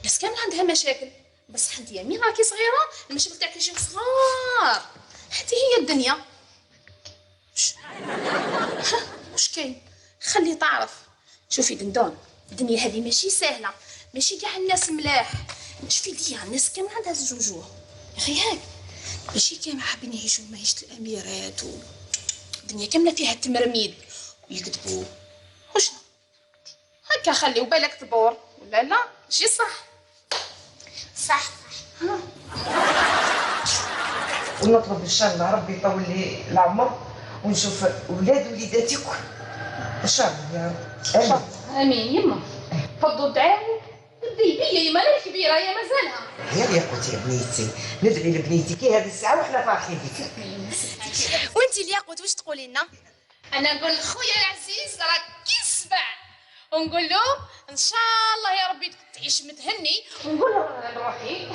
بس كامل عندها مشاكل بس انت يا مين راكي صغيره المشاكل تاعك يجيو صغار هذه هي الدنيا واش كاين خلي تعرف شوفي دندون الدنيا هذه ماشي سهله ماشي كاع الناس ملاح شوفي ليا الناس كامل عندها زوج وجوه يا اخي هاك ماشي كامل حابين يعيشوا معيشه الاميرات الدنيا كامله فيها التمرميد ويكذبوا وشنو هكا خليو بالك تبور ولا لا ماشي صح صح ونطلب ان شاء الله ربي يطول لي العمر ونشوف ولاد وليداتي كل ان شاء الله يا رب امين يما فضوا دعاء ندعي بيا يما انا الكبيره يا مازالها يا قوتي يا بنيتي ندعي لبنيتي كي هذه الساعه وحنا فرحين بك وانت الياقوت واش تقولي لنا انا نقول لخويا العزيز راك كي السبع ونقول له ان شاء الله يا ربي تعيش متهني ونقول له انا بروحي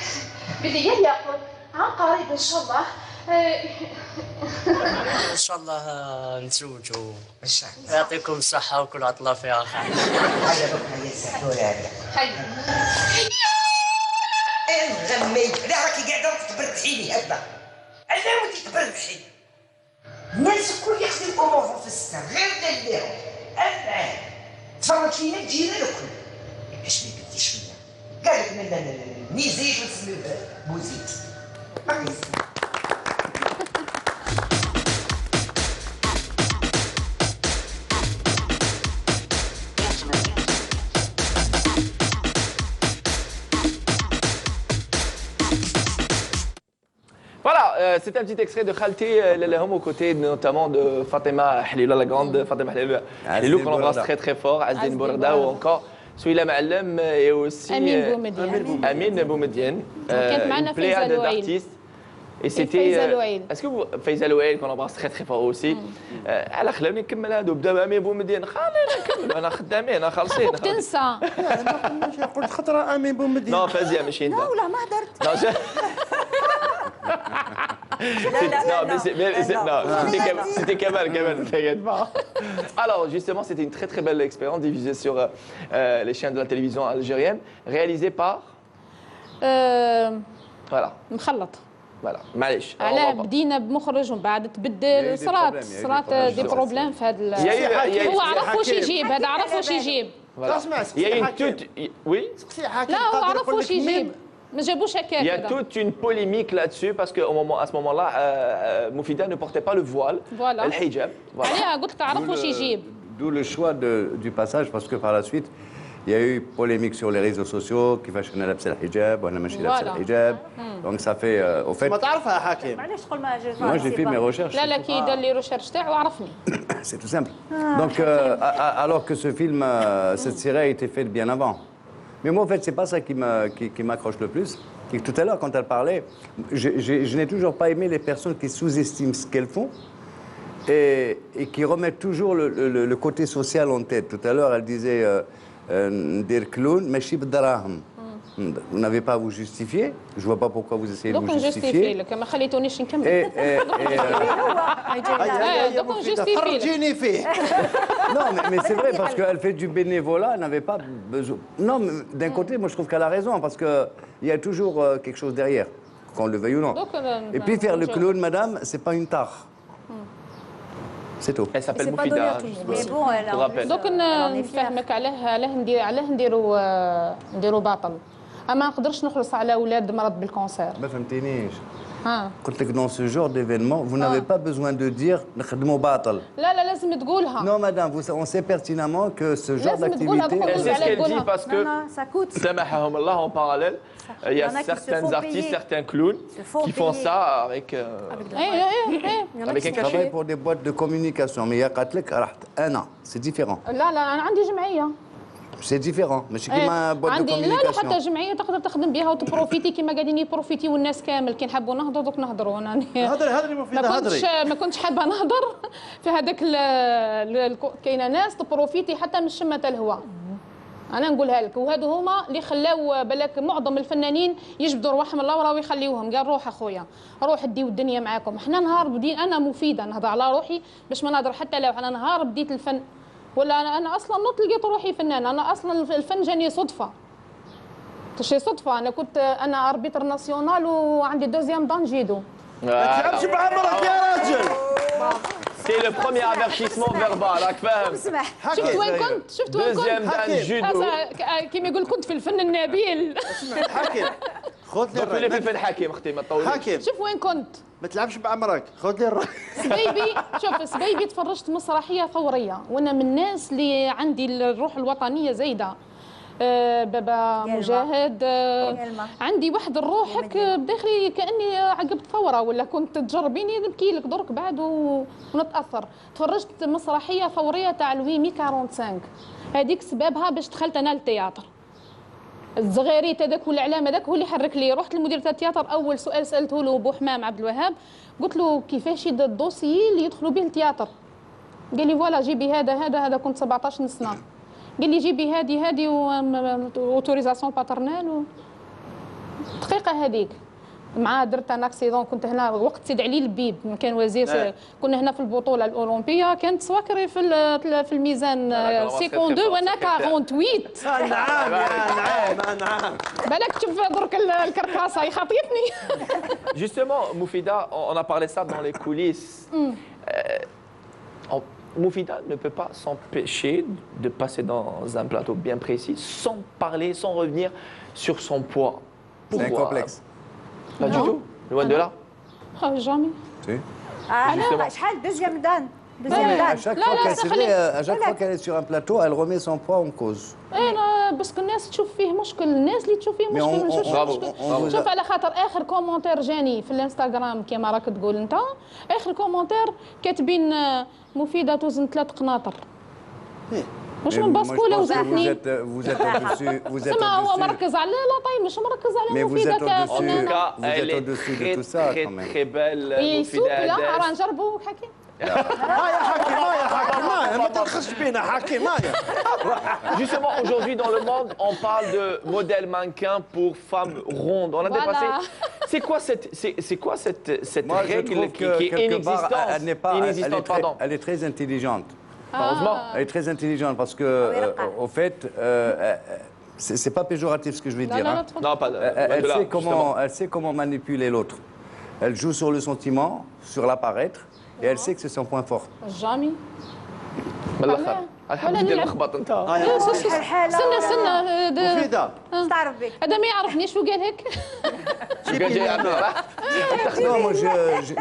بلي يا الياقوت قريب ان شاء الله ان شاء الله نتزوجوا ان شاء الله يعطيكم الصحه وكل عطله فيها خير هيا بكره يا سحلوله هيا نغمي لا راكي قاعده تبردحيني هكذا انا ودي تبردحي الناس الكل يخدم امورهم في السر غير دليهم افعال تفرج فينا الجيران الكل اش ما بديش فيا قال لك من نيزيد ونسميو بوزيد Voilà, c'est un petit extrait de Khalti Lelahom aux côtés notamment de Fatima Halila, la grande Fatima Halilou, qu'on embrasse très très fort, Azdin Bourda ou encore Souila Ma'alem et aussi Amin Boumedienne, une pléiade d'artistes. Et c'était. Est-ce que vous. Faïza Louail, qu'on embrasse très très fort aussi. على خلوني نكمل هذا وبدا امين بومدين خلينا نكمل انا خدامين خالصين تنسى انا قلت خطره امين بومدين نو فازيه ماشي انت لا ولا ما هدرت c'était Kamal, ne t'inquiète pas. Alors justement, c'était une très très belle expérience diffusée sur les chaînes de la télévision algérienne, réalisée par. Voilà. مخلط. Voilà, معليش. علاه بدينا بمخرج ومن بعد تبدل صرات دي بروبليم في هذا هو عرف واش يجيب هذا عرف واش يجيب. Il y a une toute. Oui. لا هو عرف واش يجيب. ما جابوش هكاك. Il y a toute une polémique là-dessus parce que à ce moment-là, Moufida ne portait pas le voile, le hijab. عليها قلت تعرف واش يجيب. D'où le choix du passage parce que par la suite, il y a eu polémique sur les réseaux sociaux qui fâchent le hijab, ou le hijab. Donc ça fait au fait. Moi j'ai fait mes recherches. لا لا كي دار لي ريشيرش تاعو عرفني. C'est tout simple. Donc alors que ce film, cette série a été faite bien avant. Mais moi en fait c'est pas ça qui m'accroche le plus. Et tout à l'heure quand elle parlait, je n'ai toujours pas aimé les personnes qui sous-estiment ce qu'elles font. Et qui remettent toujours le côté social en tête. Tout à l'heure, elle disait ندير كلون ماشي بالدراهم. Vous n'avez pas à vous justifier. Je vois pas pourquoi vous essayez de vous justifier. لك ما خليتونيش نكمل. دوك فرجيني فيه. Non, mais c'est vrai parce qu'elle fait du bénévolat, elle n'avait pas besoin. Non, mais d'un côté, moi je trouve qu'elle a raison parce que il y a toujours quelque chose derrière, qu'on le veuille ou non. Et puis faire le clown, madame, c'est pas une tare. C'est tout. Elle s'appelle Moufida. Mais bon, elle a دوك نفهمك علاه نديروا باطل. اما نقدرش نخلص على اولاد مرض بالكونسير. ما فهمتينيش. ها قلت لك dans ce genre d'événement, vous n'avez pas besoin de dire نخدموا باطل. لا لازم تقولها. Non madame, on sait pertinemment que ce genre d'activité. Elle sait ce qu'elle dit parce que ça coûte. سامحهم الله en parallèle, il y a certains artistes, certains clowns qui font ça avec un Je travaille pour des boîtes de communication, mais il y a قالت راح أنا, c'est différent. لا انا عندي جمعيه. C'est différent, ماشي كيما boîte de communication. لا حتى جمعيه تقدر تخدم بها وتبروفيتي كيما قاعدين يبروفيتيو الناس كامل. كي نحبوا نهضروا دوك نهضروا. انا هضري مفيدة هضري. ما كنتش حابه نهضر في هذاك كاينه ناس تبروفيتي حتى من شمه الهواء. انا نقولها لك وهادو هما اللي خلاو بالك معظم الفنانين يجبدوا رواحهم الله وراو يخليوهم. قال روح اخويا روح ديو الدنيا معاكم. احنا نهار بديت انا مفيده نهضر على روحي باش ما نهضر حتى لو انا نهار بديت الفن ولا انا اصلا نط لقيت روحي فنانه. انا اصلا الفن جاني صدفه. شي صدفه انا كنت انا اربيتر ناسيونال وعندي دوزيام دان جيدو. ما تلعبش بعمرك يا راجل. C'est le premier avertissement verbal, راك فاهم؟ شفت وين كنت؟ شفت وين كنت؟ Deuxième dan judo. كيما يقول كنت في الفن النبيل. حكيم خذ لي الراي. في الفن حكيم اختي ما تطوليش. حكيم شوف وين كنت؟ ما تلعبش بعمرك خذ لي الراي. سبيبي شوف سبيبي تفرجت مسرحيه ثوريه وانا من الناس اللي عندي الروح الوطنيه زايده. بابا مجاهد عندي واحد الروح هك بداخلي كاني عقبت ثوره ولا كنت تجربيني نبكي لك درك بعد ونتاثر. تفرجت مسرحيه ثوريه تاع لوي 45 هذيك سببها باش دخلت انا للتياتر. الزغيريت هذاك والاعلام هذاك هو اللي حرك لي. رحت لمدير تاع التياتر اول سؤال سالته له بو حمام عبد الوهاب قلت له كيفاش يد الدوسي اللي يدخلوا به التياتر. قال لي فوالا جيبي هذا كنت 17 سنه. قال لي جيبي هذه اوتوريزاسيون باترنال دقيقه هذيك مع درت انا اكسيدون. كنت هنا وقت سيد علي البيب كان وزير. كنا هنا في البطوله الاولمبيه كانت سواكري في الميزان 52 وانا 48. نعم بالك تشوف درك الكركاسه هي خاطيتني. Justement, Moufida, on a parlé ça dans les coulisses. Moufida ne peut pas s'empêcher de passer dans un plateau bien précis sans parler, sans revenir sur son poids. C'est un complexe. Pas du tout, loin de là. Jamais. Si. انا شحال دوزيام دان. À chaque fois qu'elle est sur un plateau, elle remet son poids en cause. انا بس الناس تشوف فيه مشكل. الناس اللي تشوف فيه مشكل شوف على خاطر اخر كومونتير جاني في الانستغرام كما راك تقول انت. اخر كومونتير كاتبين مفيده توزن 3 قناطر. مش من باسكوله وزنتني. Vous êtes au-dessus. سما هو مركز على لا طيب مش مركز على مفيده كفنانه. Elle est très belle. يسوق لا راه نجربوا حكي. ما ترخصش بينا حكيم. Justement, aujourd'hui dans le monde, on parle de modèle mannequin pour femmes rondes. On a dépassé. C'est quoi cette règle qui est inexistante? Elle est très intelligente. Heureusement. Elle est très intelligente parce que, au fait, c'est pas péjoratif ce que je vais dire. Non, pas elle sait comment manipuler l'autre. Elle joue sur le sentiment, sur l'apparaître, et elle sait que c'est son point fort. Jamais. الحمد لله لخبط انت. استنى مفيدة تعرف بك. هذا ما يعرفنيش وقال هيك. Non, moi je suis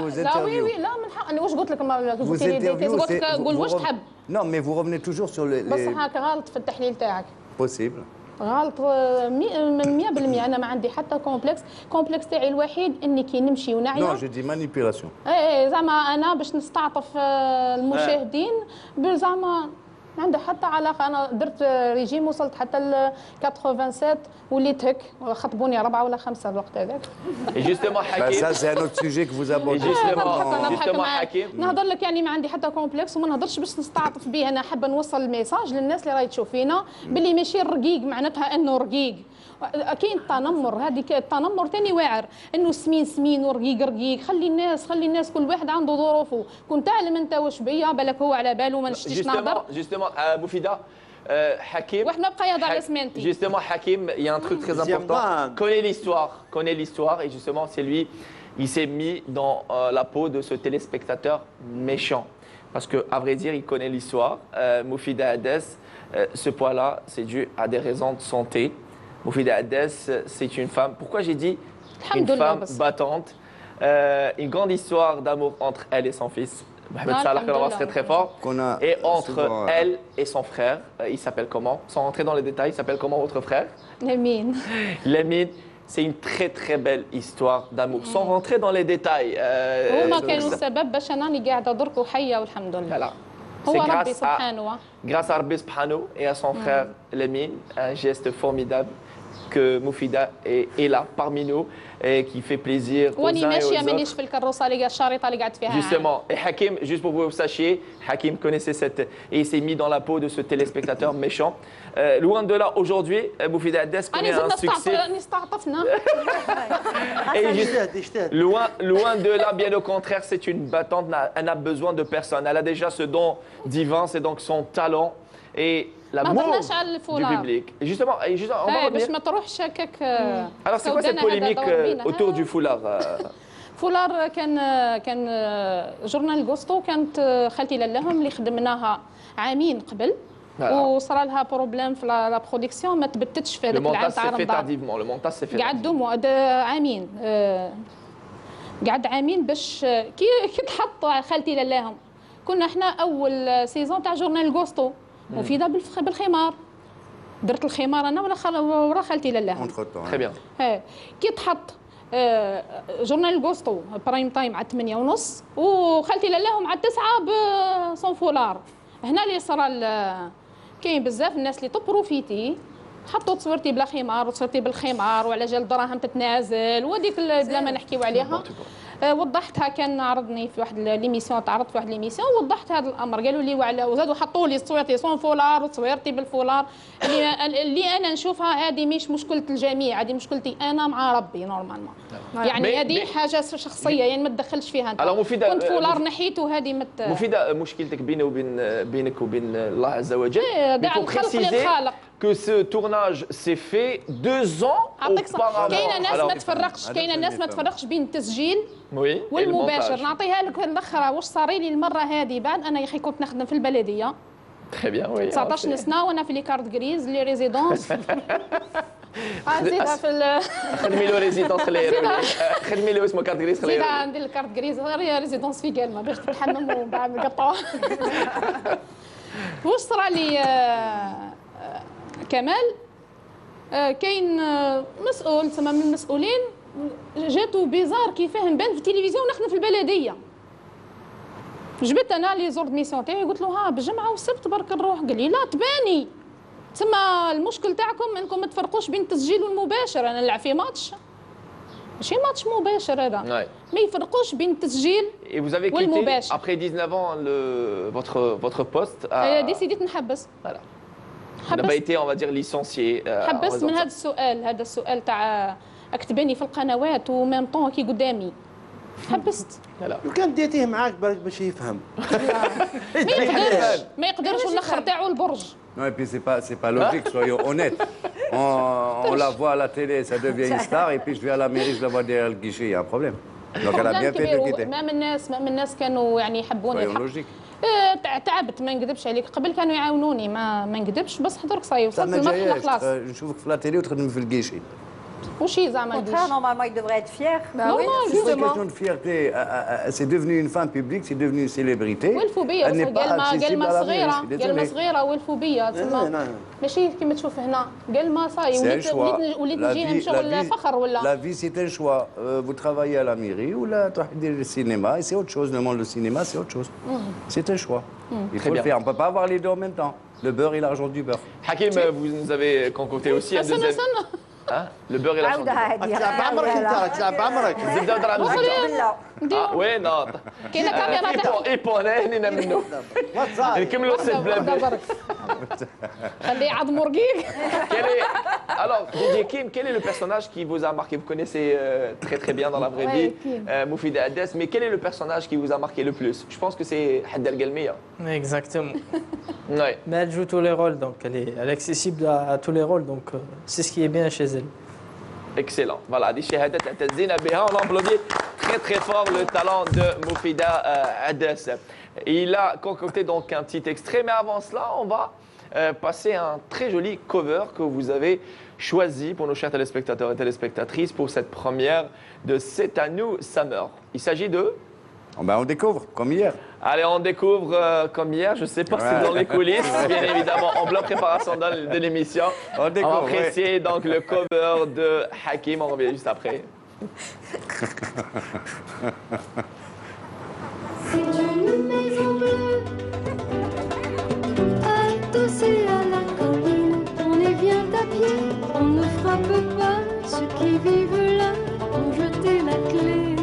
vos interviews. لا من حق انا واش قلت لك Vos interviews, قلت لك قول واش تحب. Non, mais vous revenez toujours sur les. بس هاك غلط في التحليل تاعك. Possible. غلط من 100%. انا ما عندي حتى كومبلكس تاعي الوحيد اني كي نمشي ونعيا. Non, je dis manipulation. زعما انا باش نستعطف المشاهدين زعما ما عنده حتى علاقه. انا درت ريجيم وصلت حتى ل 87 وليت هيك خطبوني 4 ولا 5 الوقت هذاك. Et justement Hakim. Ça c'est un autre sujet que vous abordez. Justement Hakim. نهضر لك يعني ما عندي حتى كومبلكس وما نهضرش باش نستعطف به. انا حابه نوصل الميساج للناس اللي راهي تشوف فينا باللي ماشي الرقيق معناتها انه رقيق. كاين التنمر، هذيك التنمر ثاني واعر، انه سمين سمين ورقيق رقيق. خلي الناس كل واحد عنده ظروفه. كنت تعلم انت واش بيا بالك هو على باله ما نشتيش نهضر. Justement Moufida, Hakim. واحد ما بقى يهضر على سمانتي. Justement Hakim, il y a un truc très important. Connaît l'histoire et justement c'est lui, il s'est mis dans la peau de ce téléspectateur méchant. Parce que à vrai dire, il connaît l'histoire. Moufida Hadès, ce poids-là, c'est dû à des raisons de santé. Moufida Hadès, c'est une femme. Pourquoi j'ai dit une femme battante? Une grande histoire d'amour entre elle et son fils. Mohamed Salah, c'est très fort. Et entre elle et son frère, il s'appelle comment? Sans rentrer dans les détails, il s'appelle comment votre frère? Lamine. Lamine, c'est une très très belle histoire d'amour. Sans rentrer dans les détails. هما كانوا السبب باش انني قاعده درك وحيه والحمد لله. هو ربي سبحانه. Grâce à Rabbi Subhanahu et à son frère Lamine, un geste formidable que Moufida est là parmi nous et qui fait plaisir aux uns et aux autres. Justement, et Hakim, juste pour que vous sachiez, Hakim connaissait cette et il s'est mis dans la peau de ce téléspectateur méchant. Loin de là, aujourd'hui, Moufida Hadès connaît un succès. Loin de là, bien au contraire, c'est une battante. Elle n'a besoin de personne. Elle a déjà ce don divin, c'est donc son talent et l'amour du public. Et justement, on va revenir. Alors, c'est quoi cette polémique autour du foulard? فولار كان جورنال غوستو. كانت خالتي لهم اللي خدمناها عامين قبل وصرا لها بروبليم في لا برودكسيون ما تبتتش في هذاك العام تاع رمضان. لو مونتاج سي في قعد عامين. قعد عامين باش كي تحط خالتي لهم. كنا احنا اول سيزون تاع جورنال غوستو مفيده بالخمار. درت الخمار انا ورا خالتي لله. تري بيان. كي تحط جورنال غوستو برايم تايم على 8:30 وخالتي لله مع 9 بصون فولار. هنا اللي صرا كاين بزاف الناس اللي تبروفيتي حطوا تصويرتي بلا خمار وتصويرتي بالخمار وعلى جال الدراهم تتنازل وديك بلا ما نحكيو عليها. وضحتها. كان عرضني في واحد ليميسيون، تعرضت في واحد ليميسيون وضحت هذا الامر. قالوا لي وعلى وزادوا حطوا لي تصويرتي صون فولار وتصويرتي بالفولار اللي انا نشوفها هذه مش مشكله الجميع، هذه مشكلتي انا مع ربي نورمالمون. يعني هذه حاجه شخصيه يعني ما تدخلش فيها انت. كنت فولار نحيته هذه مفيدة مشكلتك بينك وبين الله عز وجل. داع الخلق للخالق. Que ce tournage s'est fait 2 ans auparavant. كاينه ناس ما تفرقش، كاينه ناس ما تفرقش بين التسجيل والمباشر. نعطيها لك الاخرى واش صار لي المره هذه بعد. انا يا اخي كنت نخدم في البلديه. تري بيان وي. 19 سنه وانا في لي كارت غريز لي ريزيدونس. زيدها في خدمي له ريزيدونس خدمي له اسمه كارت غريز. زيدها ندير الكارت غريز ريزيدونس في كلمه باش تتحمم ومن بعد نقطعوها. واش صرا لي كمال؟ كاين مسؤول تسمى من المسؤولين جاتو بيزار كيفاه نبان في التلفزيون ونخدم في البلديه. جبت انا لي زورد ميسيون تاعي قلت له ها بالجمعه والسبت برك نروح. قال لي لا تباني تسمى المشكل تاعكم انكم ما تفرقوش بين التسجيل والمباشر. انا نلعب في ماتش ماشي ماتش مباشر هذا. ما يفرقوش بين التسجيل والمباشر. Après 19 ans votre poste ديسيديت نحبس. On n'a pas été, on va dire, licencié. حبست من هذا السؤال تاع اكتباني في القنوات وميم طون كي قدامي. حبست. لو كان ديتيه معاك بالك باش يفهم. ما يقدرش والاخر تاعو البرج. Non, et puis c'est pas logique, soyons honnêtes. On la voit à la télé, ça devient une star, et puis je vais à la mairie, je la vois derrière le guichet, il y a un problème. Donc elle a bien fait de quitter. ما من الناس كانوا يعني يحبوني. soyons logiques. تعبت ما نكذبش عليك. قبل كانوا يعاونوني ما نكذبش بس درك صاي وصلت لمرحله خلاص. نشوفك في لا تيلي وتخدمي في الكيشي. وشي زعما normalement il devrait être fier. C'est une question de fierté. C'est devenu une femme publique, c'est devenu une célébrité. ولفوا بيا قال ما صغيره ولفوا بيا تسمى ماشي كيما تشوف هنا قال ما صاي وليت نجي شغل فخر ولا. La vie c'est un choix. Vous travaillez à la mairie ou là tu vas dire le cinéma et c'est autre chose. Le monde du cinéma c'est autre chose. C'est un choix. Il faut le faire. On ne peut pas avoir les deux en même temps. Le beurre et l'argent du beurre. Hakim, vous nous avez concocté aussi un deuxième... Hein? Le beurre et l'argent du beurre. Ah oui, non. يبونين منه نكملوا سي البلاد. خليه يعض مرقيق. Alors, Didier Kim, quel est le personnage qui vous a marqué? Vous connaissez très très bien dans la vraie vie Moufida Adès, mais quel est le personnage qui vous a marqué le plus? Je pense que c'est Hadda El-Galmiya. Exactement. Ouais. Mais elle joue tous les rôles, donc elle est accessible à tous les rôles, donc c'est ce qui est bien chez elle. Excellent. Voilà, des shahadat Zina Beha. On applaudit très très fort le talent de Moufida Adès. Il a concocté donc un petit extrait, mais avant cela, on va passer un très joli cover que vous avez choisi pour nos chers téléspectateurs et téléspectatrices pour cette première de C'est à nous Summer. Il s'agit de... On découvre, comme hier. Allez, on découvre comme hier. Je ne sais pas si c'est dans les coulisses, bien évidemment, en plein préparation de l'émission. On va apprécier donc le cover de Hakim. On revient juste après. C'est une maison bleue, adossée à la colline. On est bien tapis, on ne frappe pas. Ceux qui vivent là ont jeté la clé.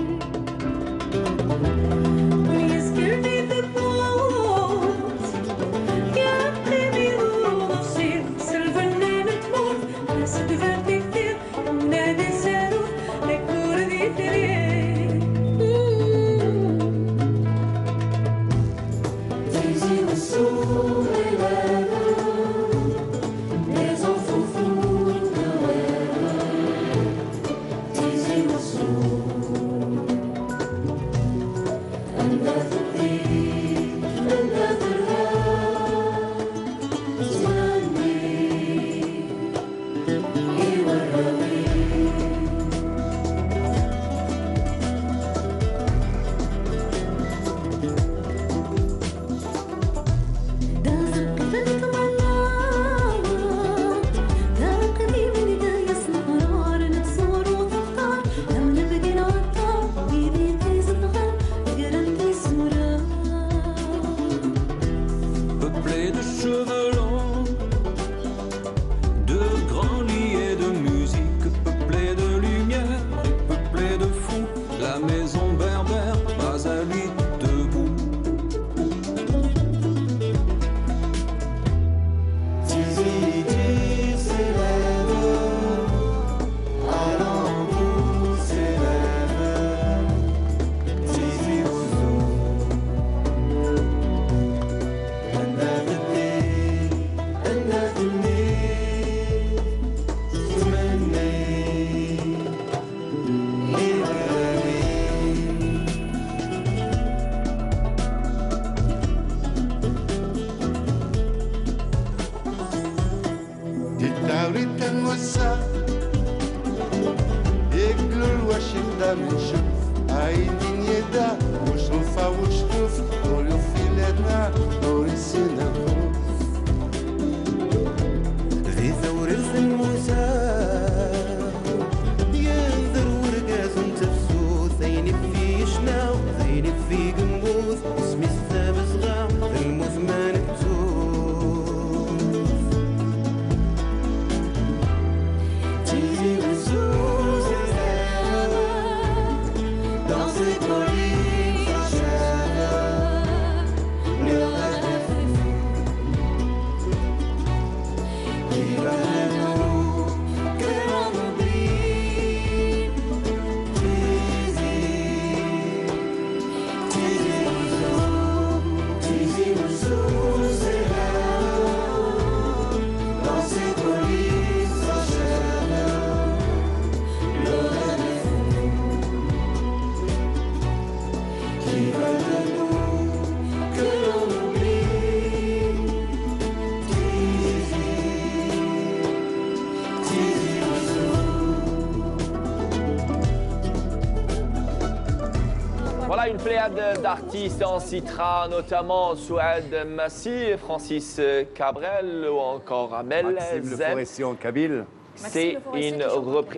Voilà une pléiade d'artistes, on citera notamment Souad Massi, Francis Cabrel ou encore Amel Maxime Le Forestier en kabyle. C'est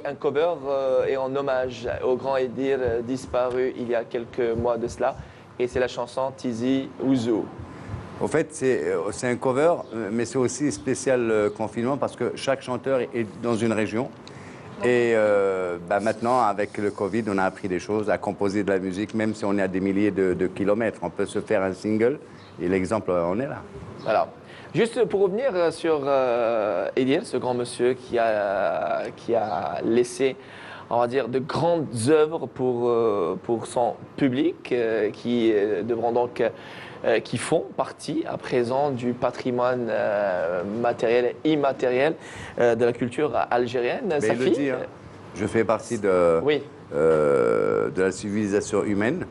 un cover et en hommage au grand disparu il y a quelques mois de cela. Et c'est la chanson Tizi Ouzou. Au fait, c'est un cover, mais c'est aussi spécial confinement parce que chaque chanteur est dans une région. Et maintenant, avec le Covid, on a appris des choses, à composer de la musique, même si on est à des milliers de kilomètres. On peut se faire un single, et l'exemple, on est là. Voilà. Juste pour revenir sur Edir, ce grand monsieur qui a laissé, on va dire, de grandes œuvres pour son public, qui devront donc... qui font partie à présent du patrimoine matériel et immatériel de la culture algérienne. Mais il le dit, hein. Je fais partie de la civilisation humaine.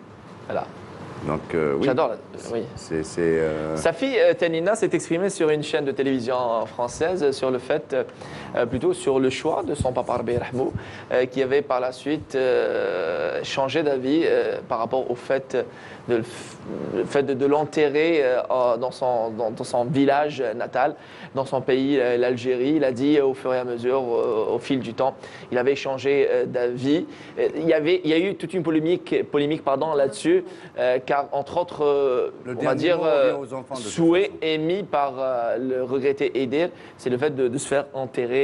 Voilà. Donc, oui. J'adore. Oui. Sa fille, Tanina, s'est exprimée sur une chaîne de télévision française sur le fait, plutôt sur le choix de son papa Rabbi Rahmou, qui avait par la suite changé d'avis par rapport au fait de l'enterrer dans son village natal, dans son pays, l'Algérie. Il a dit au fur et à mesure, au fil du temps, il avait changé d'avis. Il y a eu toute une polémique là-dessus, car entre autres, on va dire, souhait émis par le regretté Edir, c'est le fait de se faire enterrer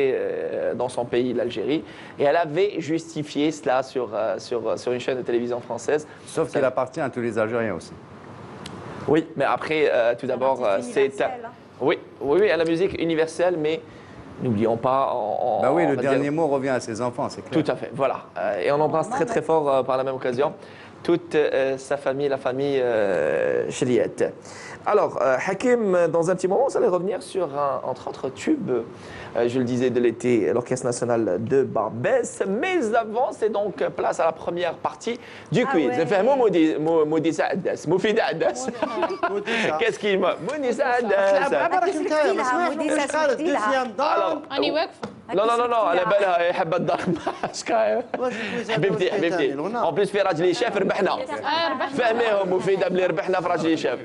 dans son pays, l'Algérie. Et elle avait justifié cela sur une chaîne de télévision française. Sauf qu'il appartient à tous les Algériens aussi. Oui, mais après, tout d'abord, c'est... Oui, à la musique universelle, mais n'oublions pas... oui, le dernier mot revient à ses enfants, c'est clair. Tout à fait, voilà. Et on embrasse très très fort par la même occasion toute sa famille, la famille Chériette. Alors, Hakim, dans un petit moment, vous allez revenir sur, entre autres, tubes, je le disais, de l'été, l'Orchestre National de Barbès. Mais avant, c'est donc place à la première partie du quiz. Qu'est-ce qu'il m'a... Non, على بالها يحب الضرب حبيبتي en plus في راجلي شاف ربحنا فهميهم مفيدة بلي ربحنا في راجلي شاف.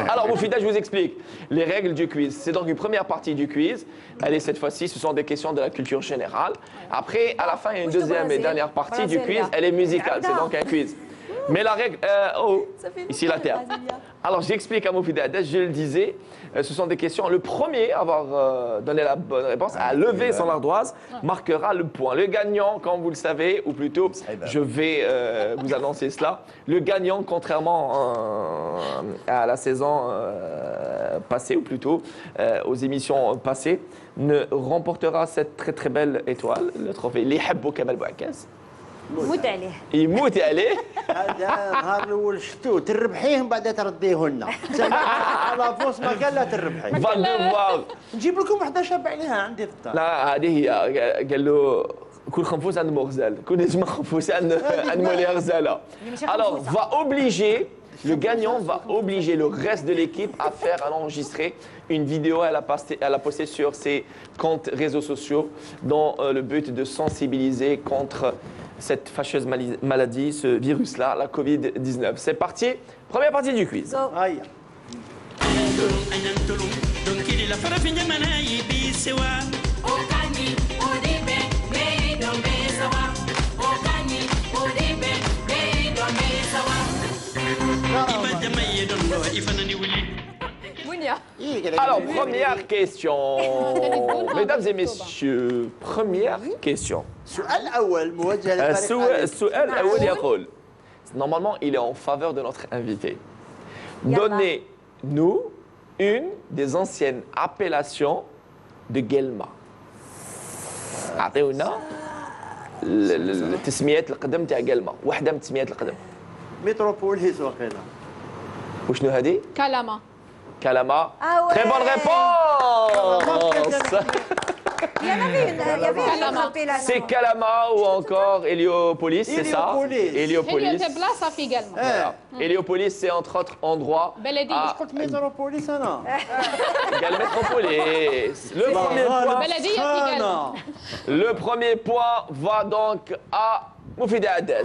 Alors Moufida, je vous explique les règles du quiz. C'est donc une première partie du quiz. Allez, cette fois-ci, ce sont des questions de la culture générale. Après, à la fin, il y a une deuxième et dernière partie du quiz. Elle est musicale, c'est donc un quiz. Mais la règle... ici la terre. Alors j'explique à Moufida, je le disais, ce sont des questions. Le premier à avoir donné la bonne réponse, à lever son ardoise, marquera le point. Le gagnant, comme vous le savez, ou plutôt, je vais vous annoncer cela, le gagnant, contrairement à la saison passée, ou plutôt aux émissions passées, ne remportera cette très très belle étoile, le trophée اللي يحبوا كمال بوعكاز. يموت عليه يموت عليه. هذا النهار الاول شفتوه تربحيهم بعدها ترديه لنا. على فوس ما قال لا تربحي. نجيب لكم وحده شاب عليها عندي في الدار. لا هذه هي قال له كل خنفوس عند مغزال كل نجمه خنفوس عند مولي غزاله. Alors va obliger le gagnant va obliger le reste de l'équipe à faire, à enregistrer une vidéo, elle a posté sur ses comptes réseaux sociaux dans le but de sensibiliser contre cette fâcheuse maladie, ce virus-là, la Covid-19. C'est parti, première partie du quiz. Aïe. Alors, première question. Mesdames et messieurs, première question. Normalement, il est en faveur de notre invité. Donnez-nous une des anciennes appellations de Guelma. أعطيونا التسميات القدم تاع قلمة، واحدة من التسميات القدم. متروبوليس وقيلا. وشنو هذه؟ كلامة. Kalama. Très bonne réponse. Il y avait une autre appellation. C'est Kalama ou encore Héliopolis, c'est ça? Héliopolis. Voilà. Héliopolis, c'est entre autres endroits. Métropolis, non. Métropolis. Le premier point va donc à Moufida Adès.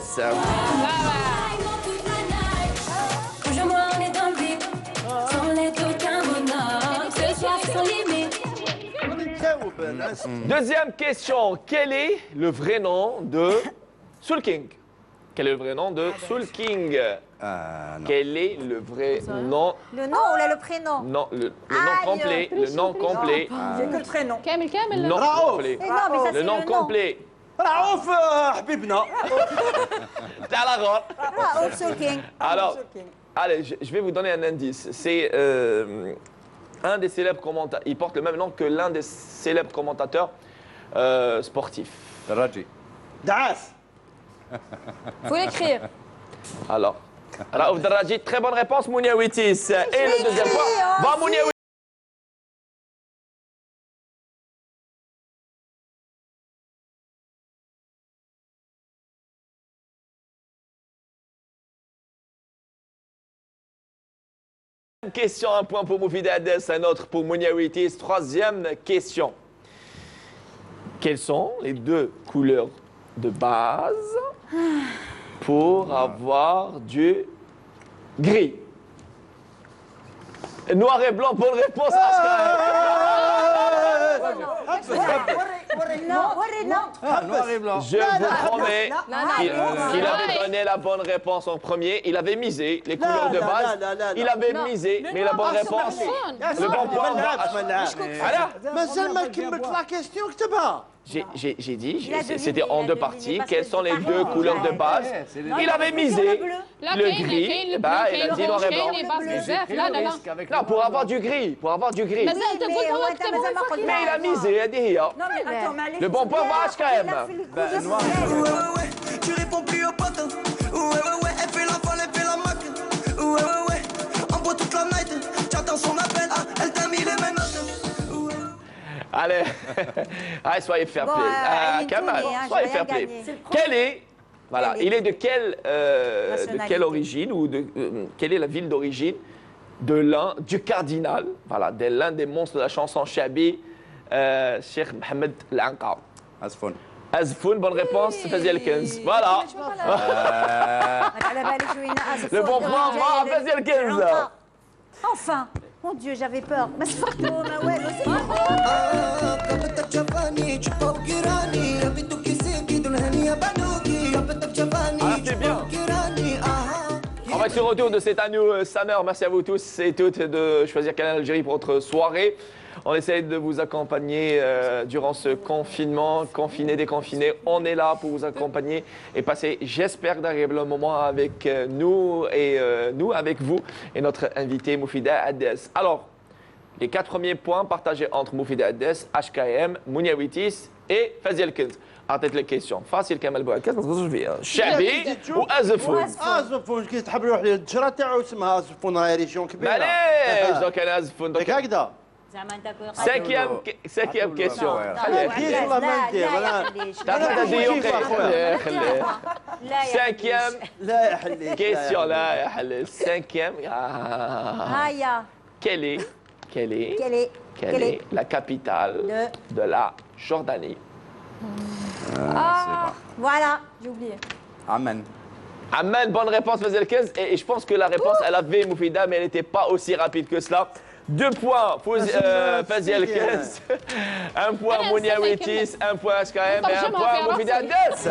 Deuxième question. Quel est le vrai nom de Soul King? Quel est le vrai nom de Soul King? Non. Quel est le vrai nom? Le nom ou le prénom? Non, le nom complet. Le nom complet. J'ai que le prénom. كامل كامل. Nom complet. Non, mais ça, Le c'est nom le nom. complet. رعوف حبيبنا. T'as la robe. Raouf Solking. Alors, allez, je vais vous donner un indice. C'est un des célèbres commentateurs. Il porte le même nom que l'un des célèbres commentateurs sportifs. Raji. دعاس. Faut l'écrire. Alors, Raouf Darraji, très bonne réponse, Mounia Witis. Et le deuxième point, va Mounia Witis. Question, un point pour Moufida Hades, un autre pour Mounia Witis. Troisième question. Quelles sont les deux couleurs de base pour avoir du gris? Noir et blanc, bonne réponse. Noir et blanc. Je vous promets qu'il avait donné la bonne réponse en premier. Il avait misé les couleurs de base. Il avait misé, mais la bonne réponse, le bon point va. مازال ما كملت لا كيستيون كتبها. J'ai dit, c'était en deux parties. Quelles sont les deux couleurs de base? Il avait misé le gris. Bah, il a dit noir et blanc. Non, pour avoir du gris. Pour avoir du gris. Mais il a misé, elle dit. Le bon point va HKM. Noir et blanc. Tu réponds plus au pote. Ouais, elle fait la folle, elle fait la mac. Ouais, on boit toute la night. Tu attends son appel, elle t'a mis les mêmes notes. Allez, allez, soyez fair play. Kamal, soyez fair play. Quel est, voilà, il est de quelle origine ou quelle est la ville d'origine du cardinal, voilà, de l'un des monstres de la chanson Chabi, Cheikh Mohamed Al-Anqa. Azfoun. Azfoun, bonne réponse, Fazi El-Kenz. Voilà. Le bon point va à Fazi El-Kenz. Enfin, mon Dieu, j'avais peur. Mais c'est bien. On va être sur retour de cet anneau Summer. Merci à vous tous et toutes de choisir Canal Algérie pour votre soirée. On essaie de vous accompagner durant ce confinement, confiné, déconfiné. On est là pour vous accompagner et passer, j'espère, d'agréables moments avec nous et nous avec vous et notre invité Moufida Hades. Alors, les 4 premiers points partagés entre Moufida Hades, HKM, Mounia Witis et Fazi El-Kenz. أعطيت لك كيسيون فاسيل كمال بوعكاز ما تغزوش فيها شعبي وازفون ازفون كي تحب يروح للجرة تاعو اسمها ازفون راهي ريجيون كبيرة معليش دوك انا ازفون دوك هكذا cinquième question cinquième question là يا حلال cinquième quelle est la capitale de la Jordanie? Voilà, j'ai oublié. Amman. Amman, bonne réponse, Fazi El-Kenz. Et je pense que la réponse, elle avait Moufida, mais elle n'était pas aussi rapide que cela. 2 points pour Fazi El-Kenz, 1 point Mounia Witis, 1 point HKM et 1 point Moufida Hades.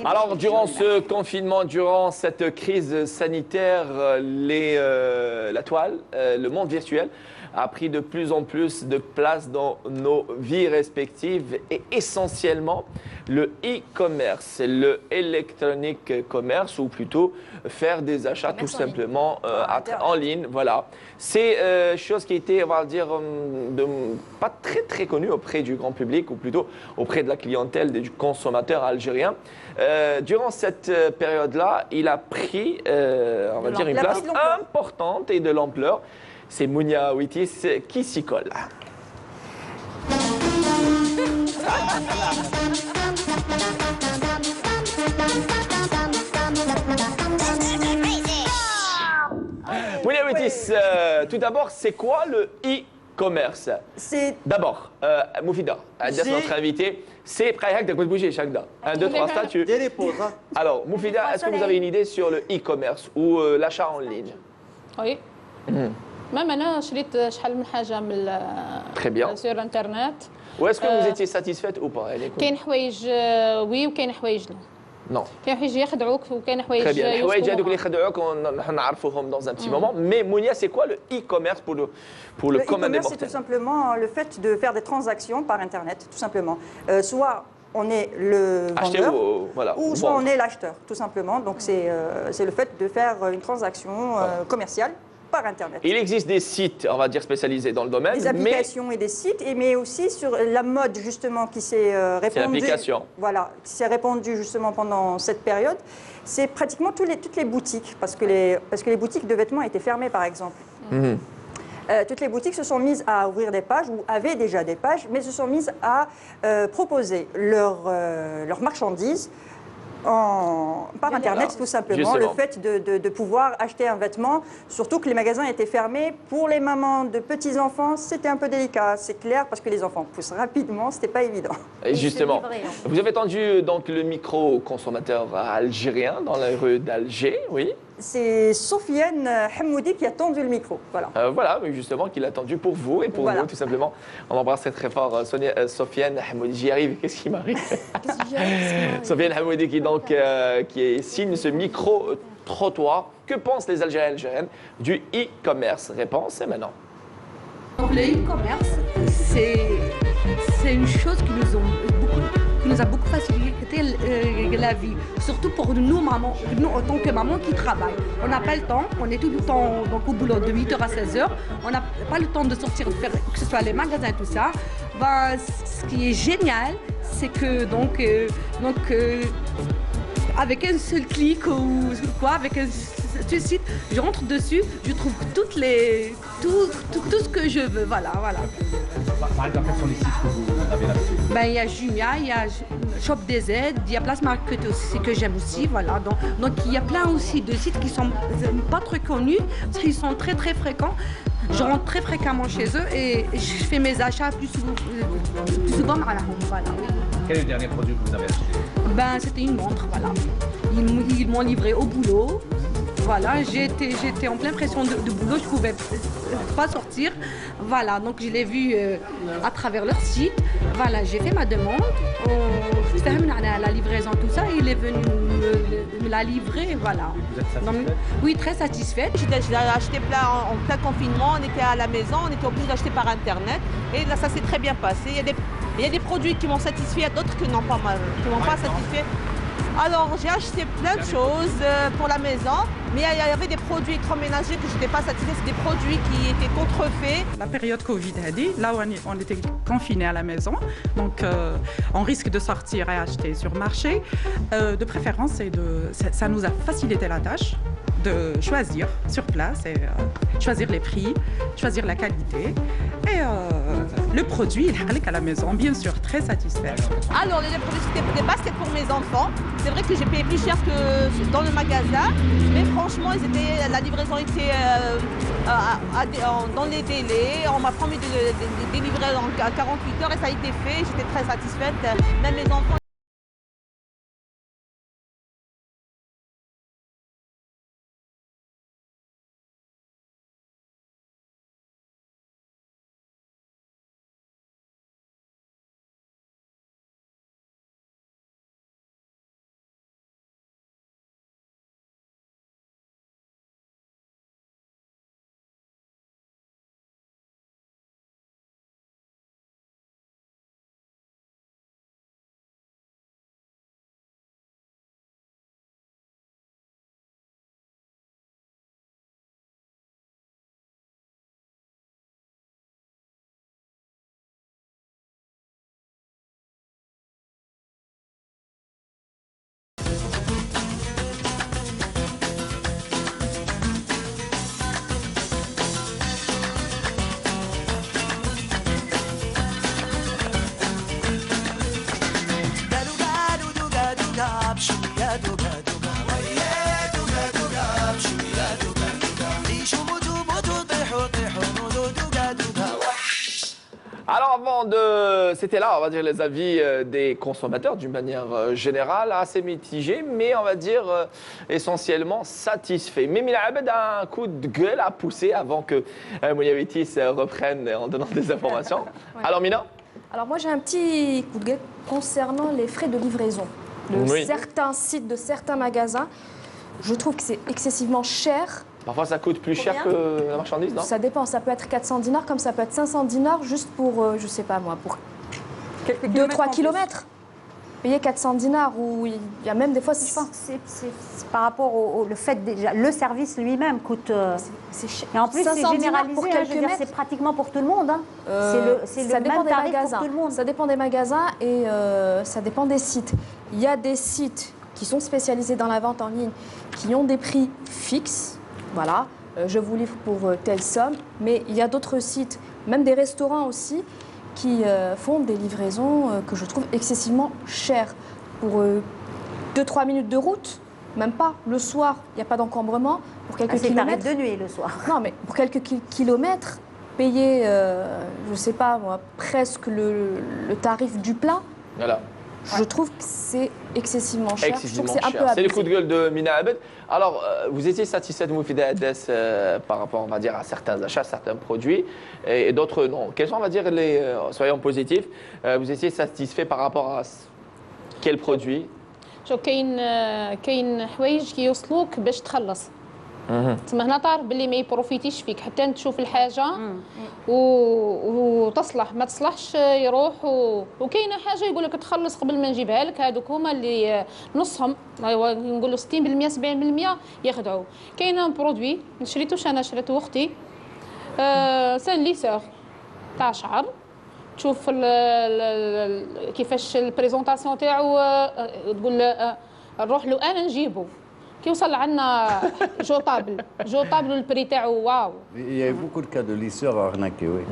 Alors, durant ce confinement, durant cette crise sanitaire, la toile, le monde virtuel a pris de plus en plus de place dans nos vies respectives et essentiellement le e-commerce, le electronic commerce ou plutôt faire des achats tout simplement en ligne. Voilà, c'est chose qui était, on va dire, pas très connue auprès du grand public ou plutôt auprès de la clientèle du consommateur algérien. Durant cette période-là, il a pris, on va dire, une place importante et de l'ampleur. C'est Mounia Witis qui s'y colle. Mounia Witis, tout d'abord, c'est quoi le e-commerce. C'est d'abord Moufida, notre invité, c'est prêt à bouger chaque dag. 1, 2, 3 statuts. Alors Moufida, est-ce que vous avez une idée sur le e-commerce ou l'achat en ligne? Oui. Même انا شريت شحال من حاجه من Très bien. sur internet. Ou est-ce que vous étiez satisfaite ou pas? كاين حوايج وي وكاين حوايج لا. Non. كاين حوايج يخدعوك وكاين حوايج Très bien. الحوايج هذوك اللي يخدعوك نعرفوهم dans un petit moment. Mais Mounia, c'est quoi le e-commerce pour le commun des e-commerce, c'est tout simplement le fait de faire des transactions par internet, tout simplement. Soit on est le vendeur, ou soit on est l'acheteur, tout simplement. Donc c'est le fait de faire une transaction commerciale par internet. Il existe des sites, on va dire, spécialisés dans le domaine. Des applications et des sites, mais aussi sur la mode justement qui s'est répandue. C'est l'application. Voilà, qui s'est répandue justement pendant cette période. C'est pratiquement toutes les boutiques, parce que les boutiques de vêtements étaient fermées par exemple. Toutes les boutiques se sont mises à ouvrir des pages, ou avaient déjà des pages, mais se sont mises à proposer leurs marchandises par Internet, tout simplement. Justement. Le fait de pouvoir acheter un vêtement, surtout que les magasins étaient fermés. Pour les mamans de petits-enfants, c'était un peu délicat, c'est clair, parce que les enfants poussent rapidement, c'était pas évident. Et justement, vous avez tendu donc le micro au consommateur algérien dans la rue d'Alger, oui? C'est Sofiane Hamoudi qui a tendu le micro. Voilà. Voilà, justement, qui l'a tendu pour vous et pour nous, tout simplement. On embrasse très fort Sofiane Hamoudi. J'y arrive, qu'est-ce qui m'arrive? Sofiane Hamoudi qui signe ce micro-trottoir. Que pensent les Algériens et Algériennes du e-commerce? Réponse, c'est maintenant. Donc, le e-commerce, c'est une chose qui nous a beaucoup facilité la vie, surtout pour nous, mamans, nous en tant que mamans qui travaillent. On n'a pas le temps, on est tout le temps donc, au boulot de 8h à 16h, on n'a pas le temps de sortir, de faire que ce soit les magasins, tout ça. Ben, ce qui est génial, c'est que avec un seul clic ou quoi, avec un seul site, je rentre dessus, je trouve tout ce que je veux, voilà. Par exemple, quels sont les sites que vous avez là-dessus? Ben, il y a Jumia, il y a Shop DZ, il y a Place Market aussi, que j'aime aussi, voilà. Donc il y a plein aussi de sites qui sont pas très connus, ils sont très très fréquents. Je rentre très fréquemment chez eux et je fais mes achats plus souvent voilà. Quel est le dernier produit que vous avez acheté? Ben, c'était une montre, voilà. Ils m'ont livré au boulot. Voilà, j'étais en pleine pression de boulot, je ne pouvais pas sortir. Voilà, donc je l'ai vu à travers leur site. Voilà, j'ai fait ma demande. La livraison, tout ça, il est venu me la livrer, voilà. Vous êtes satisfaite? Donc, oui, très satisfaite. J'ai acheté en plein confinement, on était à la maison, on était obligé d'acheter par internet. Et là, ça s'est très bien passé. Il y a des produits qui m'ont satisfait, d'autres qui n'ont pas satisfait. Alors, j'ai acheté plein de choses pour la maison, mais il y avait des produits électroménagers que je n'étais pas satisfaite. C'est des produits qui étaient contrefaits. La période Covid, là où on était confinés à la maison, donc on risque de sortir et acheter sur marché. De préférence, ça nous a facilité la tâche de choisir sur place et choisir les prix, choisir la qualité. Et le produit, il est à la maison, bien sûr, très satisfait. Alors, les produits, c'était des baskets pour mes enfants. C'est vrai que j'ai payé plus cher que dans le magasin, mais franchement, la livraison était dans les délais. On m'a promis de délivrer en 48 heures et ça a été fait. J'étais très satisfaite. Même mes enfants. avant de... C'était là, on va dire, les avis des consommateurs d'une manière générale, assez mitigés, mais on va dire essentiellement satisfaits. Mais Mina Abed a un coup de gueule à pousser avant que Mouniavitis reprenne en donnant des informations. Ouais. Alors Mina? Alors moi j'ai un petit coup de gueule concernant les frais de livraison de certains sites, de certains magasins. Je trouve que c'est excessivement cher. Parfois, ça coûte plus cher que la marchandise, non? Ça dépend. Ça peut être 400 dinars, comme ça peut être 500 dinars, juste pour, je sais pas moi, pour 2-3 kilomètres. Payer 400 dinars, ou il y a même des fois... C'est par rapport au le fait déjà, le service lui-même coûte... C'est cher. Et en plus, c'est généralisé, pour c'est pratiquement pour tout le monde. Hein. C'est le même tarif pour tout le monde. Ça dépend des magasins et ça dépend des sites. Il y a des sites qui sont spécialisés dans la vente en ligne, qui ont des prix fixes. Voilà, je vous livre pour telle somme, mais il y a d'autres sites, même des restaurants aussi, qui font des livraisons que je trouve excessivement chères. Pour 2-3 minutes de route, même pas, le soir, il n'y a pas d'encombrement. Pour quelques kilomètres. C'est de nuit le soir. Non, mais pour quelques kilomètres, payer, je ne sais pas moi, presque le tarif du plat. Voilà. Je trouve que c'est excessivement cher. C'est le coup de gueule de Mina Abed. Alors, vous étiez satisfaite, Moufida Hades, par rapport, on va dire, à certains achats, certains produits, et d'autres non. Quels sont, on va dire, les, soyons positifs, vous étiez satisfait par rapport à quel produit? شوف كاين حوايج كيوصلوك باش تخلص. تما هنا تعرف باللي ما يبروفيتيش فيك حتى تشوف الحاجه وتصلح ما تصلحش يروح وكاينه حاجه يقول لك تخلص قبل ما نجيبها لك. هذوك هما اللي نصهم نقولوا 60% 70% يخدعوا. كاينه برودوي شريتوش انا شريته اختي سان ليسور تاع شعر. تشوف كيفاش البريزونطاسيون تاعو تقول نروح له انا نجيبه. كي وصل عندنا جوطابل البري تاعو واو. Il y a beaucoup de cas de lisseurs arnaqués, oui.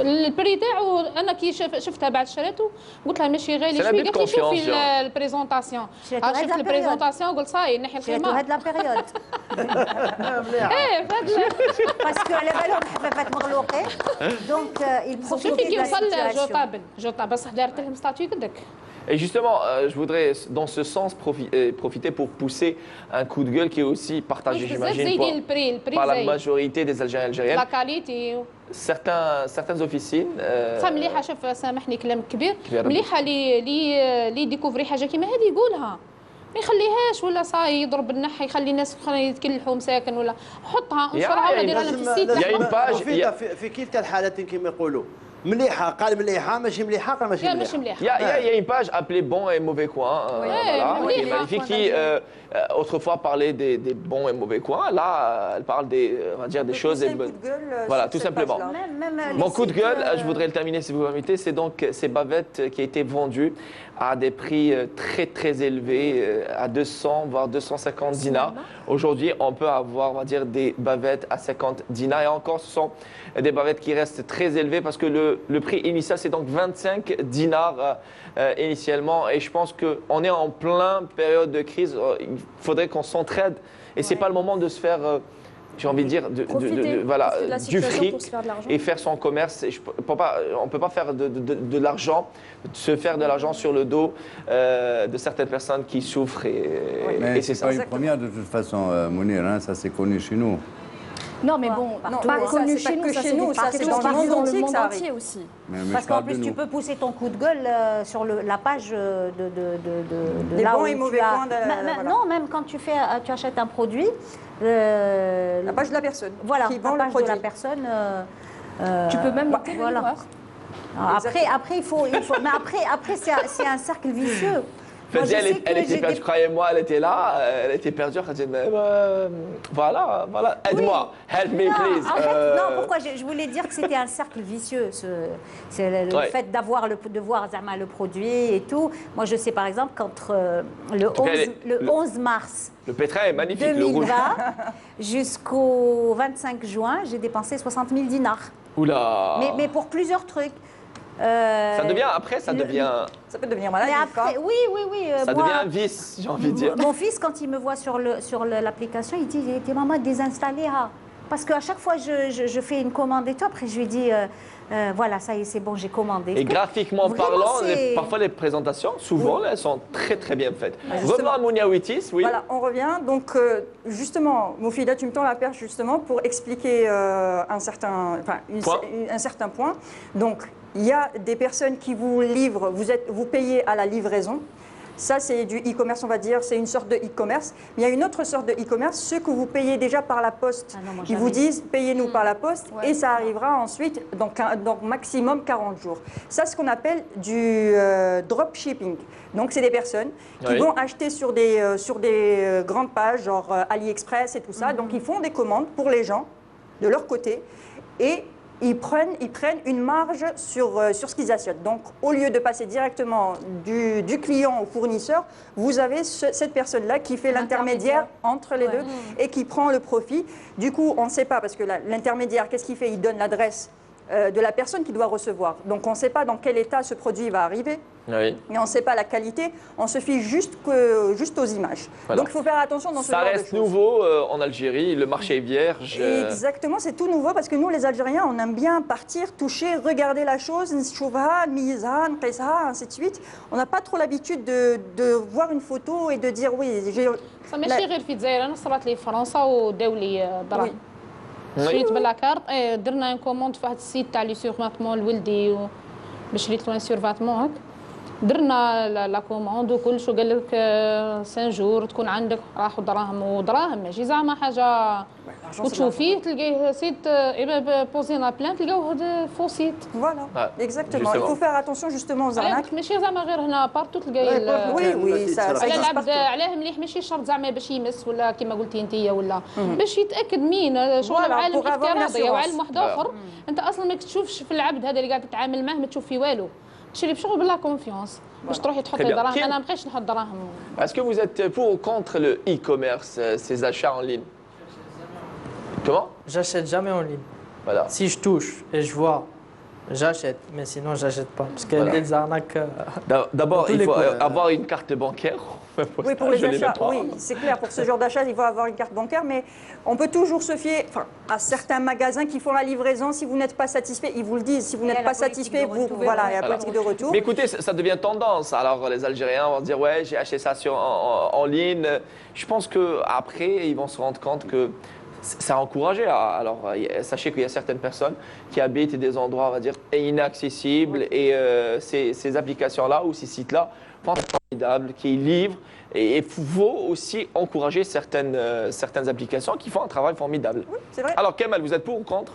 البري تاعو انا كي شفتها بعد شريته قلت لها ماشي غالي شويه قالت لي شوفي البريزونطاسيون. شفت البريزونطاسيون قلت صاي نحي الخيمه. شريتو هاد لا بيريود. ايه باسكو على بالهم حبابات مغلوقين دونك شوفي كي وصل جوطابل بصح دارت لهم ستاتيو كدك. Et justement, je voudrais dans ce sens profiter pour pousser un coup de gueule qui est aussi partagé, j'imagine, par la majorité des Algériens et Algériennes. La qualité. Certaines officines. مليحه شوف سامحني كلام كبير مليحه لي ديكوفري حاجه كيما هذه يقولها. ما يخليهاش ولا صاي يضرب النحي يخلي الناس يتكلحوا مساكن ولا حطها نشرها ولا ديرها لهم في السيت. في كلتا الحالتين كما يقولوا مليحه قال مليحه ماشي مليحه قال ماشي مليحه. Il y a une page appelée Bon et Mauvais Coins, voilà, qui est magnifique, qui autrefois parlait des bons et mauvais coins. Là, elle parle on va dire, des choses. Voilà, tout simplement. Mon coup de gueule, je voudrais le terminer si vous m'invitez, c'est donc ces bavettes qui ont été vendues à des prix très très élevés, à 200 voire 250 dinars. Aujourd'hui, on peut avoir, on va dire, des bavettes à 50 dinars. Et encore, ce sont des bavettes qui restent très élevées parce que le prix initial, c'est donc 25 dinars initialement. Et je pense qu'on est en pleine période de crise. Il faudrait qu'on s'entraide. Et ce n'est pas le moment de se faire... j'ai envie de dire, voilà, du fric et faire son commerce. Et on ne peut pas faire de l'argent, se faire de l'argent sur le dos de certaines personnes qui souffrent. Et c'est ça. C'est pas une première de toute façon, Mounir, hein, ça c'est connu chez nous. Non, mais bon, pas connu chez nous, ça c'est dans le monde entier aussi. Parce qu'en plus, tu peux pousser ton coup de gueule sur la page de là où tu as... Non, même quand tu achètes un produit... La page de la personne. Voilà, qui vend la page de la personne. Tu peux même noter le livreur. Après, il faut... Mais après c'est un cercle vicieux. Moi, elle était perdue, croyez-moi, elle était là, elle était perdue, elle dit, voilà, aide-moi, help me please. En fait, non, pourquoi je voulais dire que c'était un cercle vicieux, c'est le fait de voir le produit et tout. Moi, je sais par exemple qu'entre le 11 mars le pétrin est magnifique, 2020 le rouge. Jusqu'au 25 juin, j'ai dépensé 60 000 dinars. Oula. Mais pour plusieurs trucs. Ça devient... Ça peut devenir maladif. Oui. Ça devient un vice, j'ai envie de dire. Mon fils, quand il me voit sur l'application, il dit « T'es maman désinstallée, hein ?» Parce qu'à chaque fois, je fais une commande et tout, après je lui dis, voilà, ça y est, c'est bon, j'ai commandé. Et graphiquement Vraiment, parlant, parfois les présentations, souvent, elles sont très très bien faites. Revenons à Mouniawitis, oui. Voilà, on revient. Donc, justement, Moufida, tu me tends la perche justement pour expliquer un certain point. Donc, il y a des personnes qui vous livrent, vous payez à la livraison. Ça, c'est du e-commerce, on va dire, c'est une sorte de e-commerce. Mais il y a une autre sorte de e-commerce, ceux que vous payez déjà par la poste. Ils vous disent, payez-nous par la poste, et ça arrivera ensuite, donc maximum 40 jours. Ça, c'est ce qu'on appelle du dropshipping. Donc, c'est des personnes qui vont acheter sur des grandes pages, genre AliExpress et tout ça. Donc, ils font des commandes pour les gens, de leur côté, et ils prennent une marge sur ce qu'ils achètent. Donc, au lieu de passer directement du client au fournisseur, vous avez cette personne-là qui fait l'intermédiaire entre les deux et qui prend le profit. Du coup, on ne sait pas, parce que l'intermédiaire, qu'est-ce qu'il fait? Il donne l'adresse de la personne qui doit recevoir. Donc, on ne sait pas dans quel état ce produit va arriver. Oui. Mais on ne sait pas la qualité, on se fie juste aux images. Voilà. Donc il faut faire attention dans ce genre de choses. Ça reste nouveau en Algérie, le marché est vierge. Exactement, c'est tout nouveau parce que nous les Algériens, on aime bien partir, toucher, regarder la chose, ainsi de suite. On n'a pas trop l'habitude de voir une photo et de dire oui, j'ai... ماشي غير في الجزائر، انا صرات لي فرنسا وداولي دراهم. شريت باللاكارت درنا كوموند في واحد السيت تاع لي سورفاتمون لولدي باش شريت له سورفاتمون هاك. درنا لا كوموند وكل شو قال لك 5 جور تكون عندك راحوا دراهم ودراهم ماشي زعما حاجه وتشوفيه تلقيه سيت بوزينا بلان تلقاوه فو سيت فوالا اكزاكتومون il faut faire attention justement aux arnaques ماشي زعما غير هنا بارتو تلقاي وي على العبد علاه مليح ماشي شرط زعما باش يمس ولا كما قلتي انت ولا باش يتاكد مين شغل عالم افتراضي وعالم واحد اخر انت اصلا ما تشوفش في العبد هذا اللي قاعد تتعامل معاه ما تشوف فيه والو شري بشغل بلا كونفيونس باش تروحي تحطي دراهم انا ما بقيتش نحط دراهم. Est-ce que vous êtes pour ou contre le e-commerce, ces achats en ligne? Comment? J'achète jamais en ligne. Voilà. Si je touche et je vois, j'achète, mais sinon j'achète pas parce qu'il y a des arnaques. D'abord, il faut avoir une carte bancaire. Oui, pour les achats, oui, c'est clair. Pour ce genre d'achat, il faut avoir une carte bancaire, mais on peut toujours se fier à certains magasins qui font la livraison. Si vous n'êtes pas satisfait, ils vous le disent. Si vous n'êtes pas satisfait, voilà, il y a la politique de retour. Mais écoutez, ça devient tendance. Alors, les Algériens vont se dire, ouais, j'ai acheté ça en ligne. Je pense qu'après, ils vont se rendre compte que ça a encouragé. Alors, sachez qu'il y a certaines personnes qui habitent des endroits, on va dire, inaccessibles. Et ces applications-là ou ces sites-là, formidables, qui livrent. Et il faut aussi encourager certaines applications qui font un travail formidable. Oui, c'est vrai. Alors, Kemal, vous êtes pour ou contre?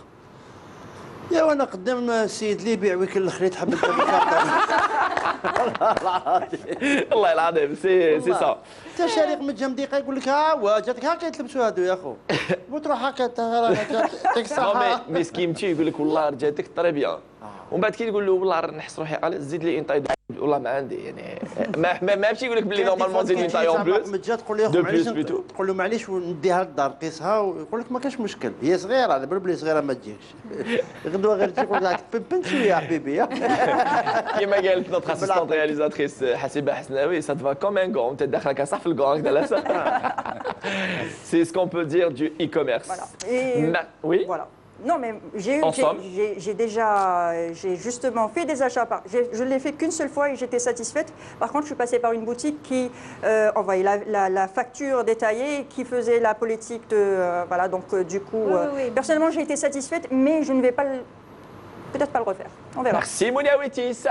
يا وانا قدام السيد اللي يبيع ويكل الخريط حبه الله العظيم سي سا انت شاري متجم دقيقه يقول لك ها واجاتك هكا يتلبسوا هادو يا اخو وتروح هكا يعطيك الصحه مسكين تي يقول لك والله رجعتك طري بيان ومن بعد كي تقول له والله نحس روحي على زيد لي انطاي والله ما عندي يعني ما ماشي يقول لك باللي نورمالمون زيد انطاي اون بلوس متجا تقول له معليش تقول له معليش ونديها للدار قيسها ويقول لك ما كاش مشكل هي صغيره على بال بلي صغيره ما تجيكش غدوه غير تجي يقول لك بنبن شويه يا حبيبي كيما قالت نوتر اسيستونت رياليزاتريس حسيبه حسناوي ça te va comme un gant انت داخلك صح في الكون هكذا c'est ce qu'on peut dire du e-commerce. Oui. Voilà. Non, mais j'ai justement fait des achats. Je ne l'ai fait qu'une seule fois et j'étais satisfaite. Par contre, je suis passée par une boutique qui envoyait la facture détaillée et qui faisait la politique de... voilà, donc du coup, personnellement, j'ai été satisfaite, mais je ne vais pas peut-être pas le refaire. On verra. Merci, Mouniawitis.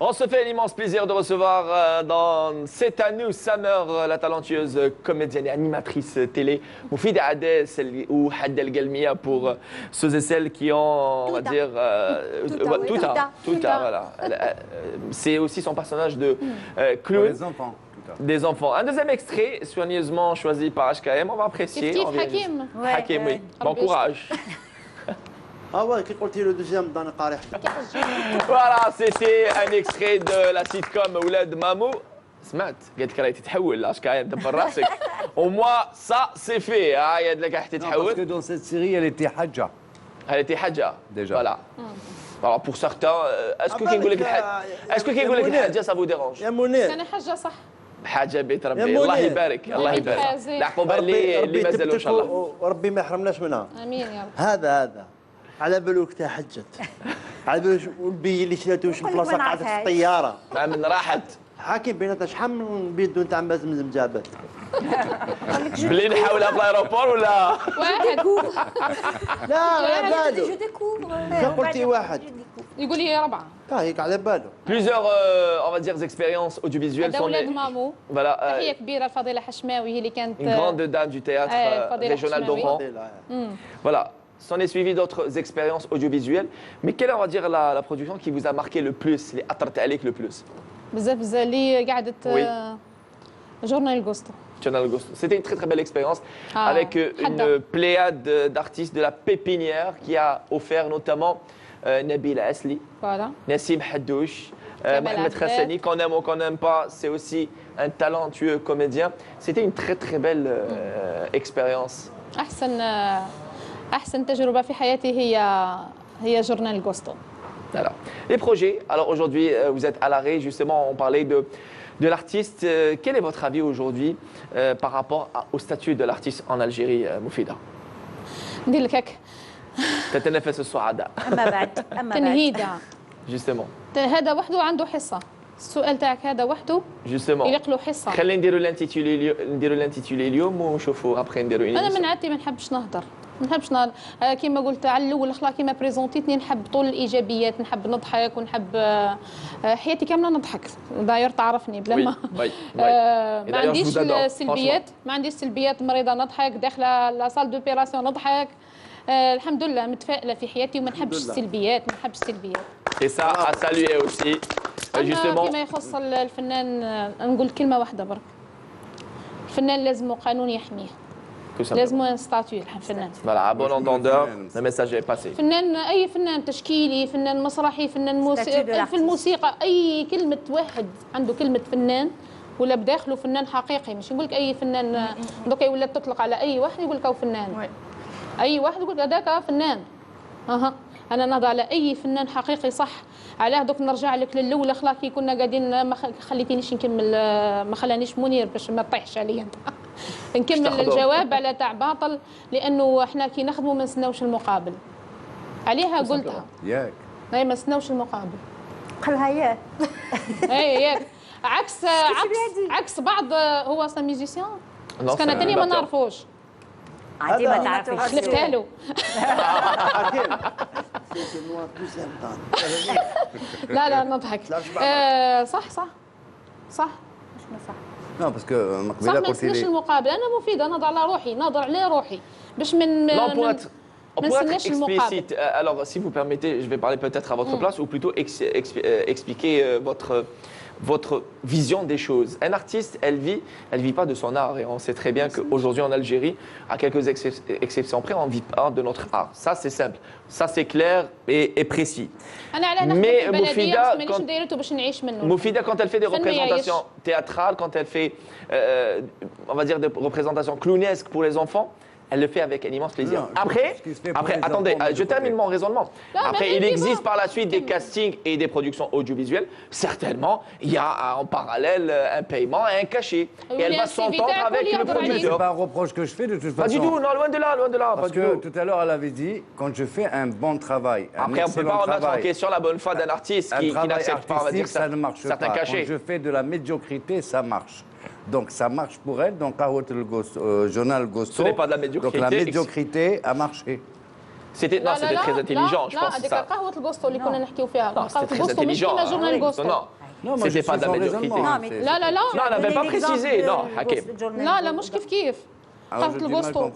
On se fait l'immense plaisir de recevoir dans C'est à nous Summer la talentueuse comédienne et animatrice télé Moufida Adès ou Hadda El Galmia pour ceux et celles qui ont, on va dire, Touta, voilà. C'est aussi son personnage de clown. Des enfants. Des enfants. Un deuxième extrait, soigneusement choisi par HKM, on va apprécier. Hakim. Hakim, oui. Bon courage. Ah ouais, qui قلتي le deuxième dans le قارح. Voilà, c'était un extrait de la sitcom ولاد مامو. سمعت قالت لك راهي تتحول HKM دبر راسك. Au moins, ça, c'est fait. Il y a de la carte Parce que dans cette série, elle était Hadja. Elle était Hadja. Déjà. Voilà. Alors pour certains, est-ce que Kingoul Hadja, ça vous dérange? يا منير كان حاجه صح حاجة بيت ربي. يا الله منير. يبارك الله يبارك. حازم. العقوبة اللي ما زالوا إن شاء الله. وربي ما يحرمناش منها. امين يا رب. هذا على بالو وقتها حجت. على بالو والبي اللي شريته واش بلاصه قاعده في الطياره. مع من راحت. حاكم بيناتها شحال من بيدو نتاع مزمزم جابت. بلي نحاولها في الايروبور ولا؟ واحد لا على بالو. جو ديكوفر. كان قلتي واحد. يقول لي 4 هيك على بالو. Plusieurs, on va dire, expériences audiovisuelles هذا sont ولاد les... مامو. Voilà. تحيه كبيره لفضيله حشماوي هي اللي كانت Une grande dame du théâtre فضيلة régional حشماوي. d'Oran. Voilà. S'en est suivi d'autres expériences audiovisuelles. Mais quelle est, on va dire, la production qui vous a marqué le plus, les attrapé avec le plus? بزاف بزاف اللي قعدت Oui. جورنال غوستو. Journal Ghost. C'était une très très belle expérience avec une pléiade d'artistes de la pépinière qui a offert notamment Nabil Asli, Voilà. Nassim Haddouch, Mohamed Khassani, qu'on aime ou qu'on n'aime pas, c'est aussi un talentueux comédien. C'était une très très belle expérience. احسن تجربه في حياتي هي جورنال غوستو. Alors, les projets. Alors aujourd'hui, vous êtes à l'arrêt. Justement, on parlait de l'artiste. Quel est votre avis aujourd'hui par rapport au statut de l'artiste en Algérie, Moufida? ندير لك هك تتنافس السعداء. اما بعد تنهيده. Justement. هذا وحده عنده حصه. السؤال تاعك هذا وحده Justement. يلق له حصه. خلينا نديروا الانتيتولي اليوم ونشوفوا ابخي نديروا انا من عادتي ما نحبش نهضر. ما نحبش نهضر كيما قلت على الاول الاخلاق كيما بريزونتيتني نحب طول الايجابيات نحب نضحك ونحب حياتي كامله نضحك داير تعرفني بلا ما ما عنديش السلبيات ما عنديش سلبيات مريضه نضحك داخله لا سال دوبيراسيون نضحك الحمد لله متفائله في حياتي وما نحبش السلبيات ما نحبش السلبيات. Et ça à saluer aussi. Justement. كيما يخص الفنان نقول كلمه واحده برك. الفنان لازم قانون يحميه. لازم ستاتيو الفنان. Voilà, à bon entendeur, le message est passé. فنان اي فنان تشكيلي فنان مسرحي فنان موسيقى في الموسيقى اي كلمه واحد عنده كلمه فنان ولا بداخله فنان حقيقي مش نقول لك اي فنان دوكا ولا تطلق على اي واحد يقول لك هو فنان. اي واحد يقول لك هذاك فنان. اها انا نهضر على اي فنان حقيقي صح. علاه دوك نرجع لك للاول اخلاقي كنا قاعدين ما خليتينيش نكمل ما خلانيش منير باش ما طيحش عليا انت. نكمل الجواب على تاع باطل لانه احنا كي نخدموا ما نستناوش المقابل. عليها قلتها. ياك. اي ما نستناوش المقابل. قالها ياك. اي ياك. عكس بعض هو اصلا ميوزيسيان. بس كان ثاني ما نعرفوش. عادي ما تعرفيش. حلفتها له. لا نضحك. صح Non, parce que صح ما نستناش المقابل انا مفيده نهضر على روحي نهضر على روحي باش من On pourrait être explicite. Alors, si vous permettez, je vais parler peut-être à votre place, ou plutôt expliquer votre vision des choses. Un artiste, elle vit pas de son art, et on sait très bien qu'aujourd'hui en Algérie, à quelques exceptions près, on vit pas de notre art. Ça, c'est simple, ça c'est clair et précis. Mais Moufida, quand elle fait des représentations théâtrales, quand elle fait, on va dire, des représentations clownesques pour les enfants, elle le fait avec un immense plaisir. Non, après attendez, je termine mon raisonnement. Après, il existe par la suite des castings et des productions audiovisuelles. Certainement, il y a en parallèle un paiement et un cachet. Et elle va s'entendre avec le producteur. C'est pas un reproche que je fais de toute façon. Pas du tout, non, loin de là, Parce que tout à l'heure, elle avait dit, quand je fais un bon travail, après, on ne peut pas remettre en question la bonne foi d'un artiste qui n'accepte pas, on va dire, ça ne marche pas. cachets. Quand je fais de la médiocrité, ça marche. Donc ça marche pour elle, donc Journal Ghosto. Ce n'est pas de la médiocrité. Donc la médiocrité a marché. C'était très intelligent, je pense. هذيك قهوة الغوستو اللي كنا نحكيو فيها. C'était très intelligent. Non, c'était pas de la médiocrité. لا Non, elle n'avait pas précisé, non, Hakim. لا مش كيف. قهوة الغوستو.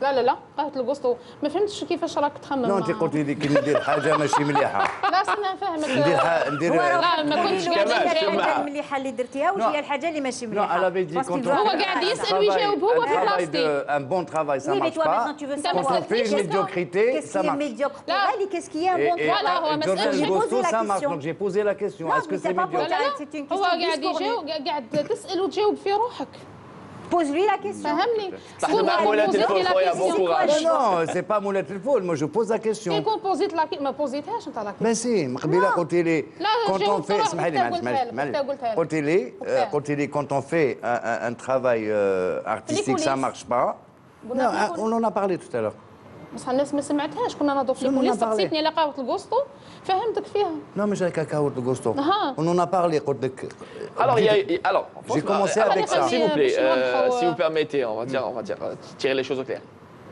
لا قهوة الغوستو ما فهمتش كيفاش راك تخمم. لا انت قلت لي كي ندير حاجه ماشي مليحه. لا استنى نفهمك. ندير لا ما كنتش قاعد الحاجه المليحه اللي درتيها واش هي الحاجه اللي ماشي مليحه. هو قاعد يسال ويجاوب هو في بلاصتي. Un bon travail ça marche pas. Quand on fait une médiocrité ça marche. Qu'est-ce qu'il y a un bon travail? لا هو مسألة ça marche. Donc j'ai posé la question. Est-ce que c'est médiocre? هو قاعد يجاوب قاعد تسال وتجاوب في روحك. Pose-lui la question. Non, c'est pas moulette le foule, moi je pose la question. يكون بوزيت لا ما بوزيتهاش انت لا Mais si, مقبله قلت لي quand on fait quand on fait un travail artistique ça marche pas. Non, on en a parlé tout à l'heure. بصح الناس ما سمعتهاش كنا نهضروا في البوليس سقسيتني على قهوه الكوستو فهمتك فيها. Non mais j'ai cacao de Gosto. On en a parlé قلت لك. Alors, j'ai commencé avec ça. S'il vous plaît, si vous permettez, on va dire tirer les choses au clair.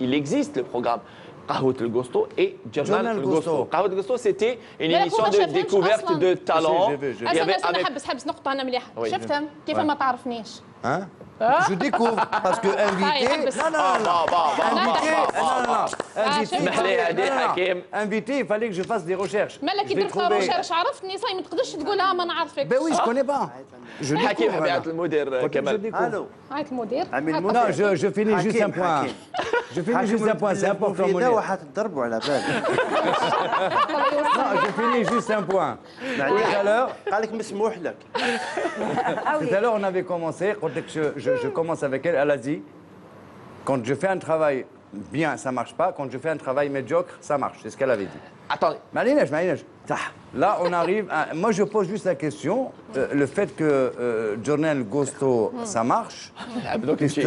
Il existe le programme Qahwat El Gosto et Journal El Gosto. Qahwat El Gosto, c'était une émission de découverte de talent. حبس نقطه انا مليحه شفتهم كيف ما تعرفنيش. Hein? Je découvre parce que invité. Invité, il fallait que je fasse des recherches. مالك كي درت ريشيرش عرفتني صاي ما تقدرش تقولها ما نعرفك. Ben oui, je connais pas. Je حكيم عيط المدير كمال. الو عيط المدير. Non, je finis juste un point. Je finis juste un point, c'est important. لا واحد تضربوا على بالك. Non, je finis juste un point. Tout à l'heure, قال لك مسموح لك. tout à l'heure, on avait commencé. Je commence avec elle. Elle a dit, quand je fais un travail bien, ça marche pas. Quand je fais un travail médiocre, ça marche. C'est ce qu'elle avait dit. Attendez. Malinège. Là, on arrive à... Moi, je pose juste la question. Le fait que Journal Gosto, ça marche.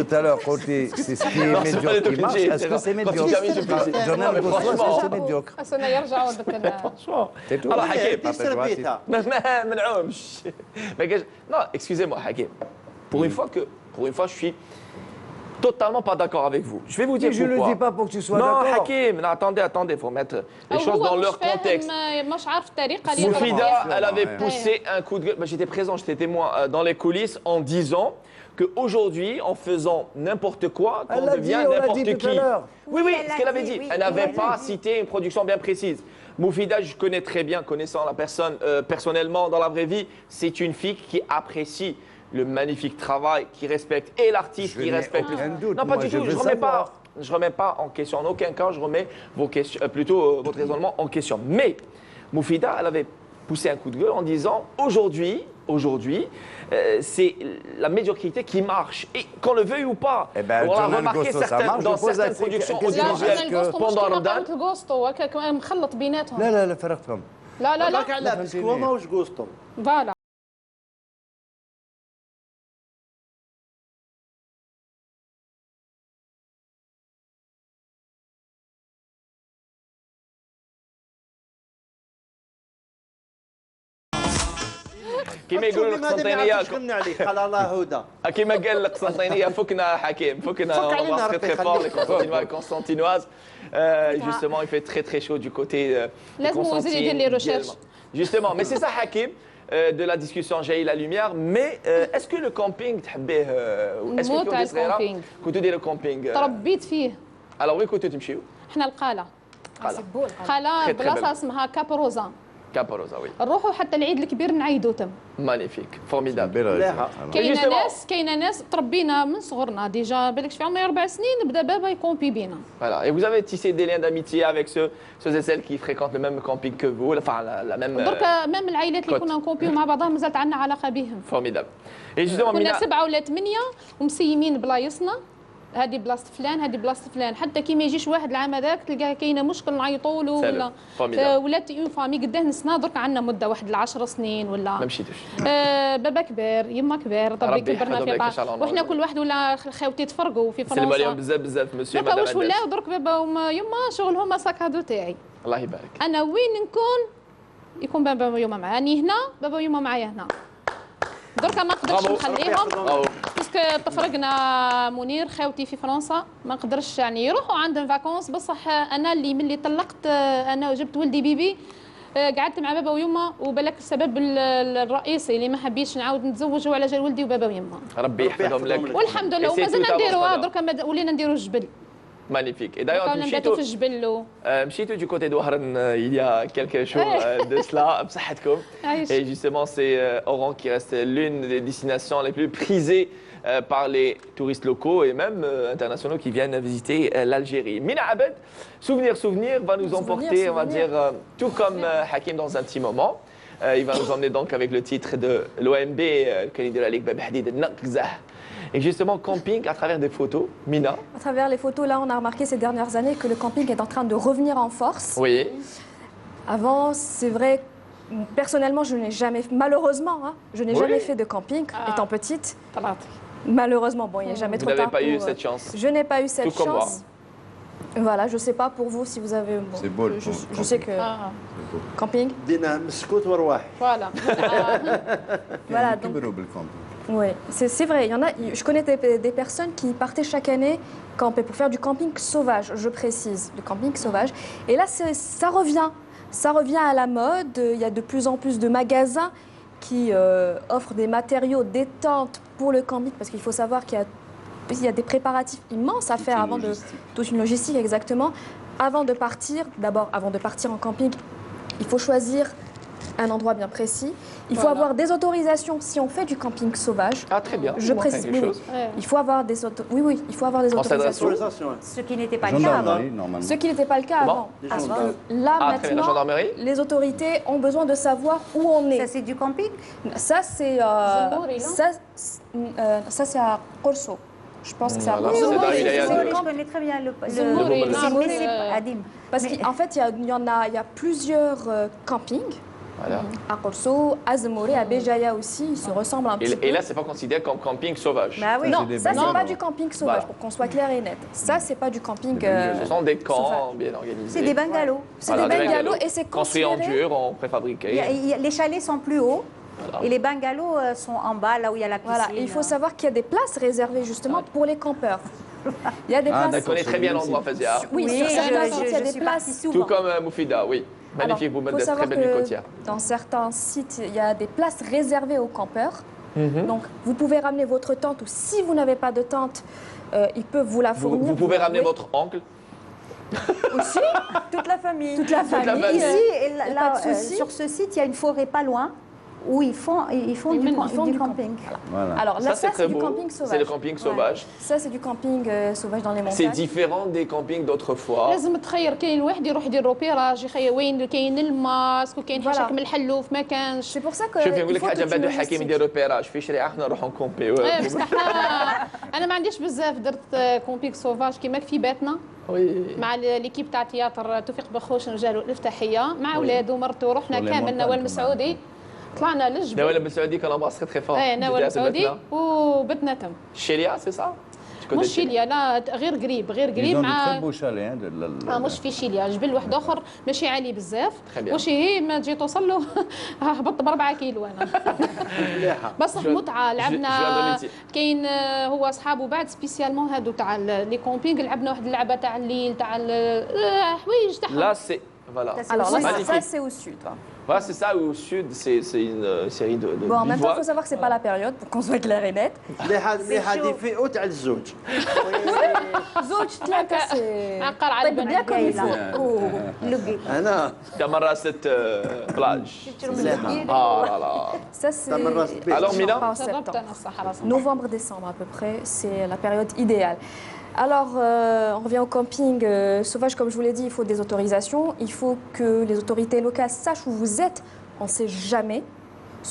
Tout à l'heure, c'est ce qui est médiocre qui marche. Est-ce que c'est médiocre? Journal Gosto, est-ce que c'est médiocre? Franchement. C'est tout. Alors, Hakim. Non, excusez-moi, Hakim. Pour une fois, je suis totalement pas d'accord avec vous. Je vais vous dire pourquoi. Je ne le dis pas pour que tu sois d'accord. Non, Hakim, non, attendez, il faut mettre les choses dans leur contexte. Moufida, elle avait poussé un coup de gueule. J'étais présent, j'étais témoin dans les coulisses en disant qu'aujourd'hui, en faisant n'importe quoi, on devient n'importe qui. Oui, ce qu'elle avait dit. Elle n'avait pas cité une production bien précise. Moufida, je connais très bien, connaissant la personne personnellement dans la vraie vie, c'est une fille qui apprécie le magnifique travail, qui respecte et l'artiste, qui respecte. Non, pas du tout. Je remets pas en question. En aucun cas, je remets votre raisonnement en question. Mais Moufida, elle avait poussé un coup de gueule en disant aujourd'hui, c'est la médiocrité qui marche. Et qu'on le veuille ou pas, on a remarqué dans certaines productions audiovisuelles pendant Ramadan. لا فرقتهم. لا بسكوما وش قوستهم. فوالا. كيما يقولوا القسنطينيه قال الله هدى كيما قال القسنطينيه فكنا حكيم فكنا la constantinoise justement il fait très chaud du côté justement mais c'est ça Hakim de la discussion j'ai la lumière mais est-ce que le camping تحبيه est-ce que كنتوا ديروا الكامبينغ تربيت فيه alors وين كنتوا تمشيو احنا القاله بلاصه اسمها كابروزا كابروزا وي نروحوا حتى العيد الكبير نعيدوا تم مانيفيك فورميدابل كاينه ناس تربينا من صغرنا ديجا بالك في عمري 4 سنين بدا بابا يكومبي بينا Voilà. Et vous avez tissé des liens d'amitié avec ceux et celles qui fréquentent le même camping que vous, enfin la même. درك même العائلات اللي كنا نكومبيو مع بعضهم مازالت عندنا علاقه بهم. Formidable. Et justement, كنا 7 ولا 8 ومسيمين بلايصنا هذه بلاصه فلان هذه بلاصه فلان حتى كي ما يجيش واحد العام هذاك تلقى كاينه مشكل نعيطوا له ولا ولات اون فامي قداه سنه درك عندنا مده واحد 10 سنين ولا ما مشيتوش بابا كبير يما كبير ربي كبرنا في بعض وحنا كل واحد ولا خوتي تفرقوا في فرنسا سلم عليهم بزاف مسيو مادام واش ولاو درك بابا وما يما شغلهم ساكادو تاعي الله يبارك انا وين نكون يكون بابا ويما معاني هنا بابا ويما معايا هنا دركا ما نقدرش نخليهم باسكو تفرقنا منير خاوتي في فرنسا ما نقدرش يعني يروحوا عندهم فاكونس بصح انا اللي ملي طلقت انا وجبت ولدي بيبي قعدت مع بابا ويما وبالك السبب الرئيسي اللي ما حبيتش نعاود نتزوج على جال ولدي وبابا ويما ربي يحفظهم لك والحمد لله ومازلنا نديروها دركا ولينا نديروا الجبل Magnifique. Et d'ailleurs, Mchitou du côté d'Ouharan, il y a quelques jours de cela, et justement, c'est Oran qui reste l'une des destinations les plus prisées par les touristes locaux et même internationaux qui viennent visiter l'Algérie. Mina Abed, souvenir va nous emporter, on va dire, tout comme Hakim dans un petit moment. Il va nous emmener donc avec le titre de l'OMB, la Ligue Babahdi de Nakzah. Et justement, camping à travers des photos, Mina. À travers les photos, là, on a remarqué ces dernières années que le camping est en train de revenir en force. Oui. Avant, c'est vrai, personnellement, je n'ai jamais, malheureusement, hein, je n'ai jamais fait de camping, étant petite. Malheureusement, bon, il n'y a jamais trop tard. Vous n'avez pas eu cette chance. Je n'ai pas eu cette chance. Tout comme moi. Voilà, je ne sais pas pour vous si vous avez... Bon, c'est beau, je sais que... Camping. Voilà. Voilà, donc... Oui, c'est vrai. Il y en a, je connais des personnes qui partaient chaque année camper pour faire du camping sauvage, je précise, du camping sauvage. Et là, ça revient. Ça revient à la mode. Il y a de plus en plus de magasins qui offrent des matériaux, des tentes pour le camping, parce qu'il faut savoir qu'il y a des préparatifs immenses à faire avant de... Toute une logistique, exactement. Avant de partir, d'abord, avant de partir en camping, il faut choisir un endroit bien précis. Il faut avoir des autorisations si on fait du camping sauvage. Ah, très bien. Je précise. Oui, il faut avoir des il faut avoir des autorisations. Ce qui n'était pas le cas avant. Ce qui n'était pas le cas avant. Là, maintenant, les autorités ont besoin de savoir où on est. Ça, c'est du camping? Ça, c'est à Corso. Je pense que c'est à Corso. Je connais très bien le Adim. Parce qu'en fait, il y a plusieurs campings. Voilà. À Corso, à Zemmouré, à Béjaïa aussi, ils se ressemblent un petit peu. Et là, c'est pas considéré comme camping sauvage. Bah oui. Non, ça, c'est pas du camping sauvage, pour qu'on soit clair et net. Ça, c'est pas du camping ce sont des camps bien organisés. C'est des bungalows. C'est des bungalows et c'est construit en dur, en préfabriqué. Les chalets sont plus hauts. Voilà. Et les bungalows sont en bas, là où il y a la piscine. Voilà. Il faut savoir qu'il y a des places réservées justement pour les campeurs. Il y a des places... Tu connais très bien l'endroit, Fazia. Oui, sur certains sites, il y a des places. Tout comme Moufida, oui. Magnifique, vous mettez très belle du côtière. Dans certains sites, il y a des places réservées aux campeurs. Donc, vous pouvez ramener votre tente ou si vous n'avez pas de tente, ils peuvent vous la fournir. Vous pouvez ramener votre oncle. Aussi, toute la famille. Toute la famille. Ici, là, sur ce site, il y a une forêt pas loin où ils font du camping. Voilà. Alors là, ça c'est du camping sauvage. C'est le camping sauvage. Ça, c'est du camping sauvage dans les montagnes. C'est différent des campings d'autrefois. لازم تخير كاين واحد يروح يدير روبيراج يخير وين كاين الماسك وكاين حشاك من الحلوف ما كانش. سي بور سا كو شوفي نقول لك حاجه بعد الحكيم يدير روبيراج في شريعه احنا نروحوا نكومبيو. بصح انا ما عنديش بزاف درت كومبينغ سوفاج كيما في بيتنا. مع ليكيب تاع تياتر توفيق بخوش نجالو الافتتاحيه مع اولادو مرتو رحنا كامل نوال المسعودي طلعنا للجبل. نوال المسعودي كان امباس تري فور. نوال المسعودي وبتنا تم. شيليا سي سا؟ مش شيليا لا غير قريب مع مش في شيليا جبل واحد اخر ماشي عالي بزاف واش هي ما تجي توصل له هبطت ب4 كيلو انا بصح متعه لعبنا كاين هو اصحابه بعد سبيسيالمون هادو تاع لي كومبينغ لعبنا واحد اللعبه تاع الليل تاع الحوايج تاعهم لا سي فوالا ça c'est au sud. Voilà, c'est ça, au sud, c'est une série de Bon, en même temps, il faut savoir que ce n'est pas la période, pour qu'on soit clair et net. يفيقوا تاع الزوج. زوج ثلاثة سي عقر على bien comme il faut. أنا تمرست بلاج. Ah là là. Ça c'est... Alors Mina Novembre-décembre à peu près, c'est la période idéale. Alors, on revient au camping sauvage, comme je vous l'ai dit, il faut des autorisations. Il faut que les autorités locales sachent où vous êtes. On ne sait jamais,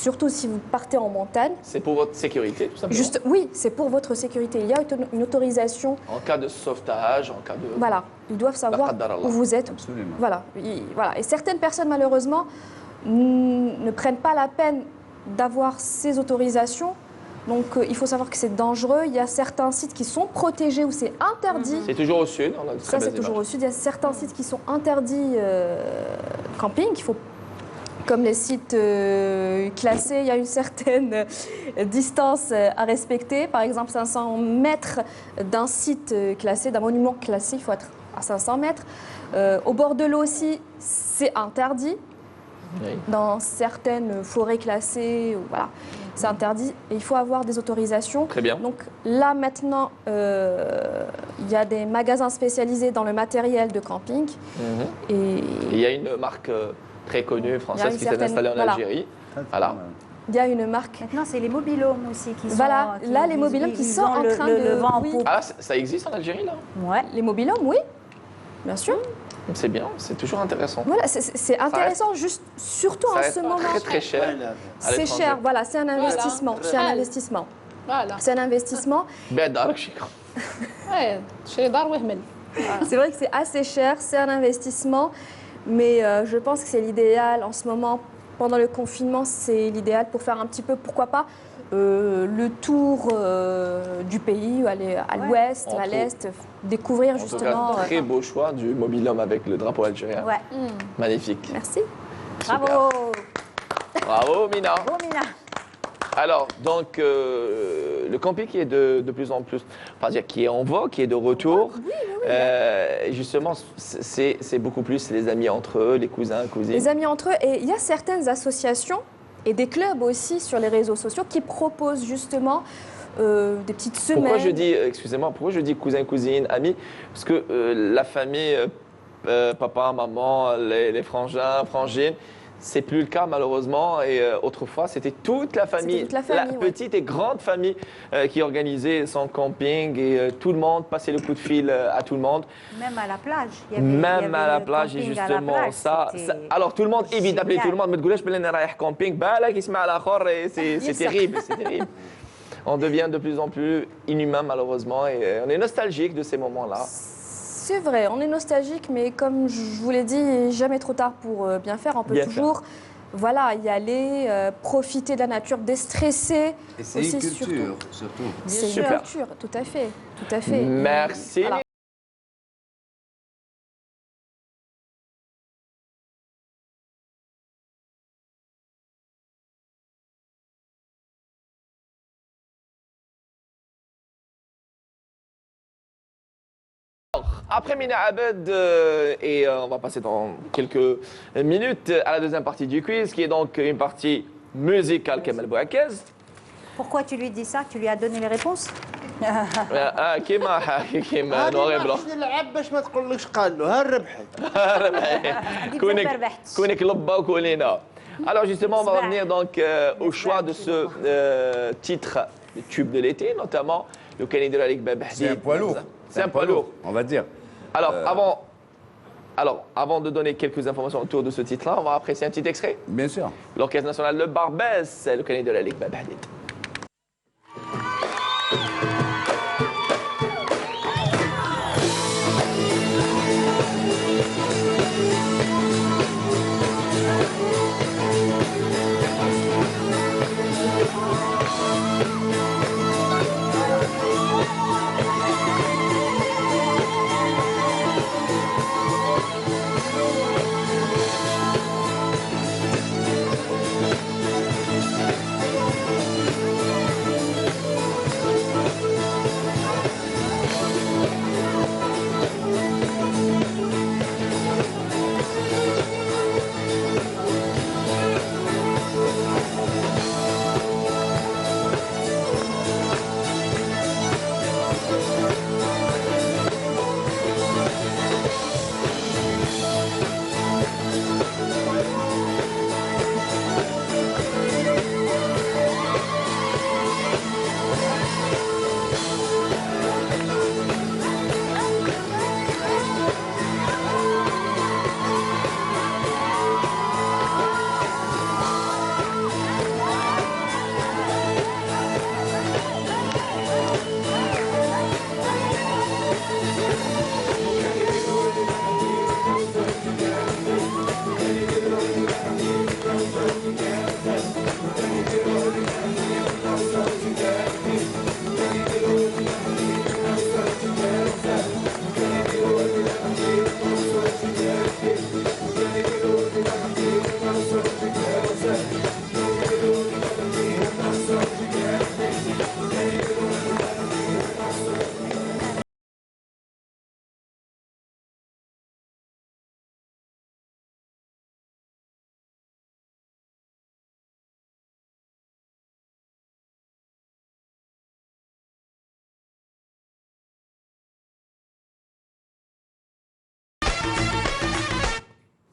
surtout si vous partez en montagne. C'est pour votre sécurité, tout simplement. Oui, c'est pour votre sécurité. Il y a une autorisation. En cas de sauvetage, en cas de... Voilà, ils doivent savoir où vous êtes. Absolument. Voilà. Et certaines personnes, malheureusement, ne prennent pas la peine d'avoir ces autorisations. Donc il faut savoir que c'est dangereux. Il y a certains sites qui sont protégés où c'est interdit. C'est toujours au sud. On a ça, c'est toujours au sud. Il y a certains sites qui sont interdits camping. Il faut, comme les sites classés, il y a une certaine distance à respecter. Par exemple, 500 mètres d'un site classé, d'un monument classé, il faut être à 500 mètres. Au bord de l'eau aussi, c'est interdit. Oui. Dans certaines forêts classées, voilà, c'est interdit et il faut avoir des autorisations. Très bien. Donc là maintenant, il y a des magasins spécialisés dans le matériel de camping. Et il y a une marque très connue française qui s'est installée en Algérie. Voilà. Il y a une marque. Maintenant, c'est les mobilhomes aussi qui sont... Voilà, là, les mobilhomes qui sont en train de... Ah, ça existe en Algérie, là? Ouais, les mobilhomes, oui, bien sûr. C'est bien, c'est toujours intéressant. Voilà, c'est intéressant, juste, surtout en ce moment. Très très cher. C'est cher, voilà, c'est un investissement. C'est un investissement. Voilà. C'est un investissement. C'est vrai que c'est assez cher, c'est un investissement, mais je pense que c'est l'idéal en ce moment. Pendant le confinement, c'est l'idéal pour faire un petit peu, pourquoi pas, le tour du pays, aller à l'ouest, à l'est, découvrir justement. En tout cas, très beau choix du mobil-homme avec le drapeau algérien. Ouais. Magnifique. Merci. Super. Bravo. Bravo Mina. Bravo Mina. Alors, donc, le camping qui est de plus en plus, enfin, dire, qui est en vogue, qui est de retour, justement, c'est beaucoup plus les amis entre eux, les cousins, cousines. Les amis entre eux, et il y a certaines associations et des clubs aussi sur les réseaux sociaux qui proposent justement des petites semaines. Pourquoi je dis, excusez-moi, pourquoi je dis cousin, cousine, amis? Parce que la famille, papa, maman, les frangins, frangines, c'est plus le cas malheureusement, et autrefois c'était toute la famille, la petite et grande famille qui organisait son camping, et tout le monde passait le coup de fil à tout le monde. Même à la plage. Même à la plage, et justement ça, alors tout le monde évite d'appeler tout le monde, mais تقولش بلي انا رايح camping, بالك يسمع على اخر, c'est terrible, c'est terrible. On devient de plus en plus inhumain malheureusement, et on est nostalgique de ces moments-là. C'est vrai, on est nostalgique, mais comme je vous l'ai dit, jamais trop tard pour bien faire. On peut toujours voilà, y aller, profiter de la nature, déstresser. Et c'est une culture, surtout. C'est une culture, tout à fait. Tout à fait. Merci. Voilà. Après Mina Abed, et on va passer dans quelques minutes à la deuxième partie du quiz, qui est donc une partie musicale Kamel Bouakez. Pourquoi tu lui dis ça? Tu lui as donné les réponses? كيما نوغي بلو نلعب باش ما تقولكش قال له ها ربحي كونك لبا وكونينا. Alors justement, on va revenir donc au choix de ce titre, le tube de l'été, notamment le Kani de la Ligue Bab Hadid. C'est un poids lourd. C'est un poids lourd, on va dire. Alors, avant de donner quelques informations autour de ce titre-là, on va apprécier un petit extrait. Bien sûr. L'Orchestre national de Barbès, le Kani de la Ligue Bab Hadid.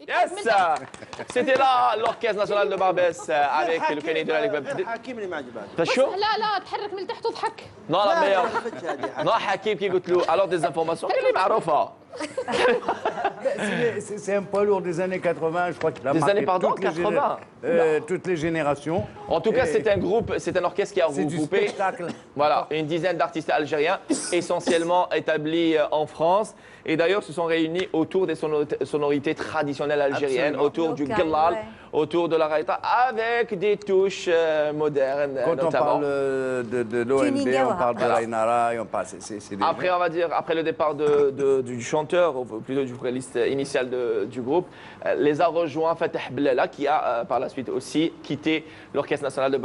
Yes! C'était là l'Orchestre national de Barbès avec le Kani de la Ligue Bab Hadid. حكيم اللي ما عجبك شو؟ لا تحرك من تحت وضحك. Non, la meilleure. Non, Hakim qui قلت له alors des informations اللي معروفة. C'est un poids lourd des années 80, je crois qu'il a Des marqué années, pardon, 80 toutes les générations. En tout cas, c'est un groupe, c'est un orchestre qui a regroupé voilà, une dizaine d'artistes algériens, essentiellement établis en France. Et d'ailleurs, se sont réunis autour des sonorités traditionnelles algériennes, autour du gellal, autour de la raïta, avec des touches modernes. Quand notamment. on parle de l'ONB, on parle de l'Ainara, on parle. Après, on va dire, après le départ du chanteur, ou plutôt du vocaliste initial du groupe, les a rejoints Fatah Blella, qui a par la suite aussi quitté l'Orchestre national de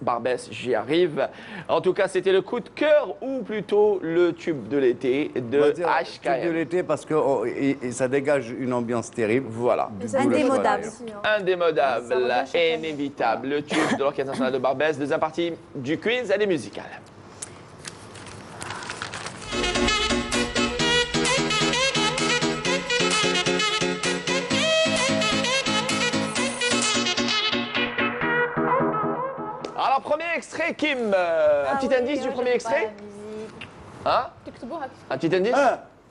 Barbès, j'y arrive. En tout cas, c'était le coup de cœur, ou plutôt le tube de l'été de HKM. De l'été parce que ça dégage une ambiance terrible. Voilà. Indémodable. Indémodable, inévitable. Le tube de l'Orchestre national de Barbès. Deuxième partie du quiz, elle est musicale. Alors, premier extrait, Kim. Un petit indice du premier extrait? Hein? Un petit indice?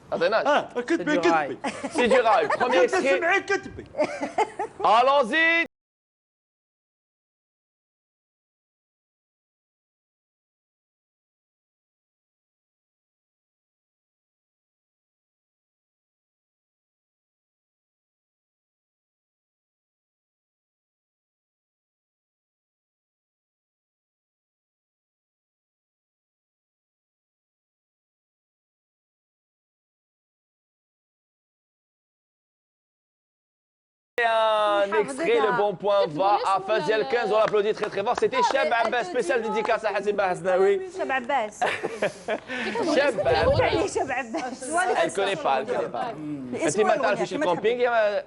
C'est du rail. C'est du rail. Premier extrait. Allons-y. Un extrait, le bon point va à Faziel 15, on l'applaudit très très fort. C'était Cheb Abbas, spécial dédicace à Hassiba Hasnaoui. Cheb Abbas. Cheb Abbas. Elle connaît pas, elle connaît pas. انت ما تعرفيش الكامبينج يا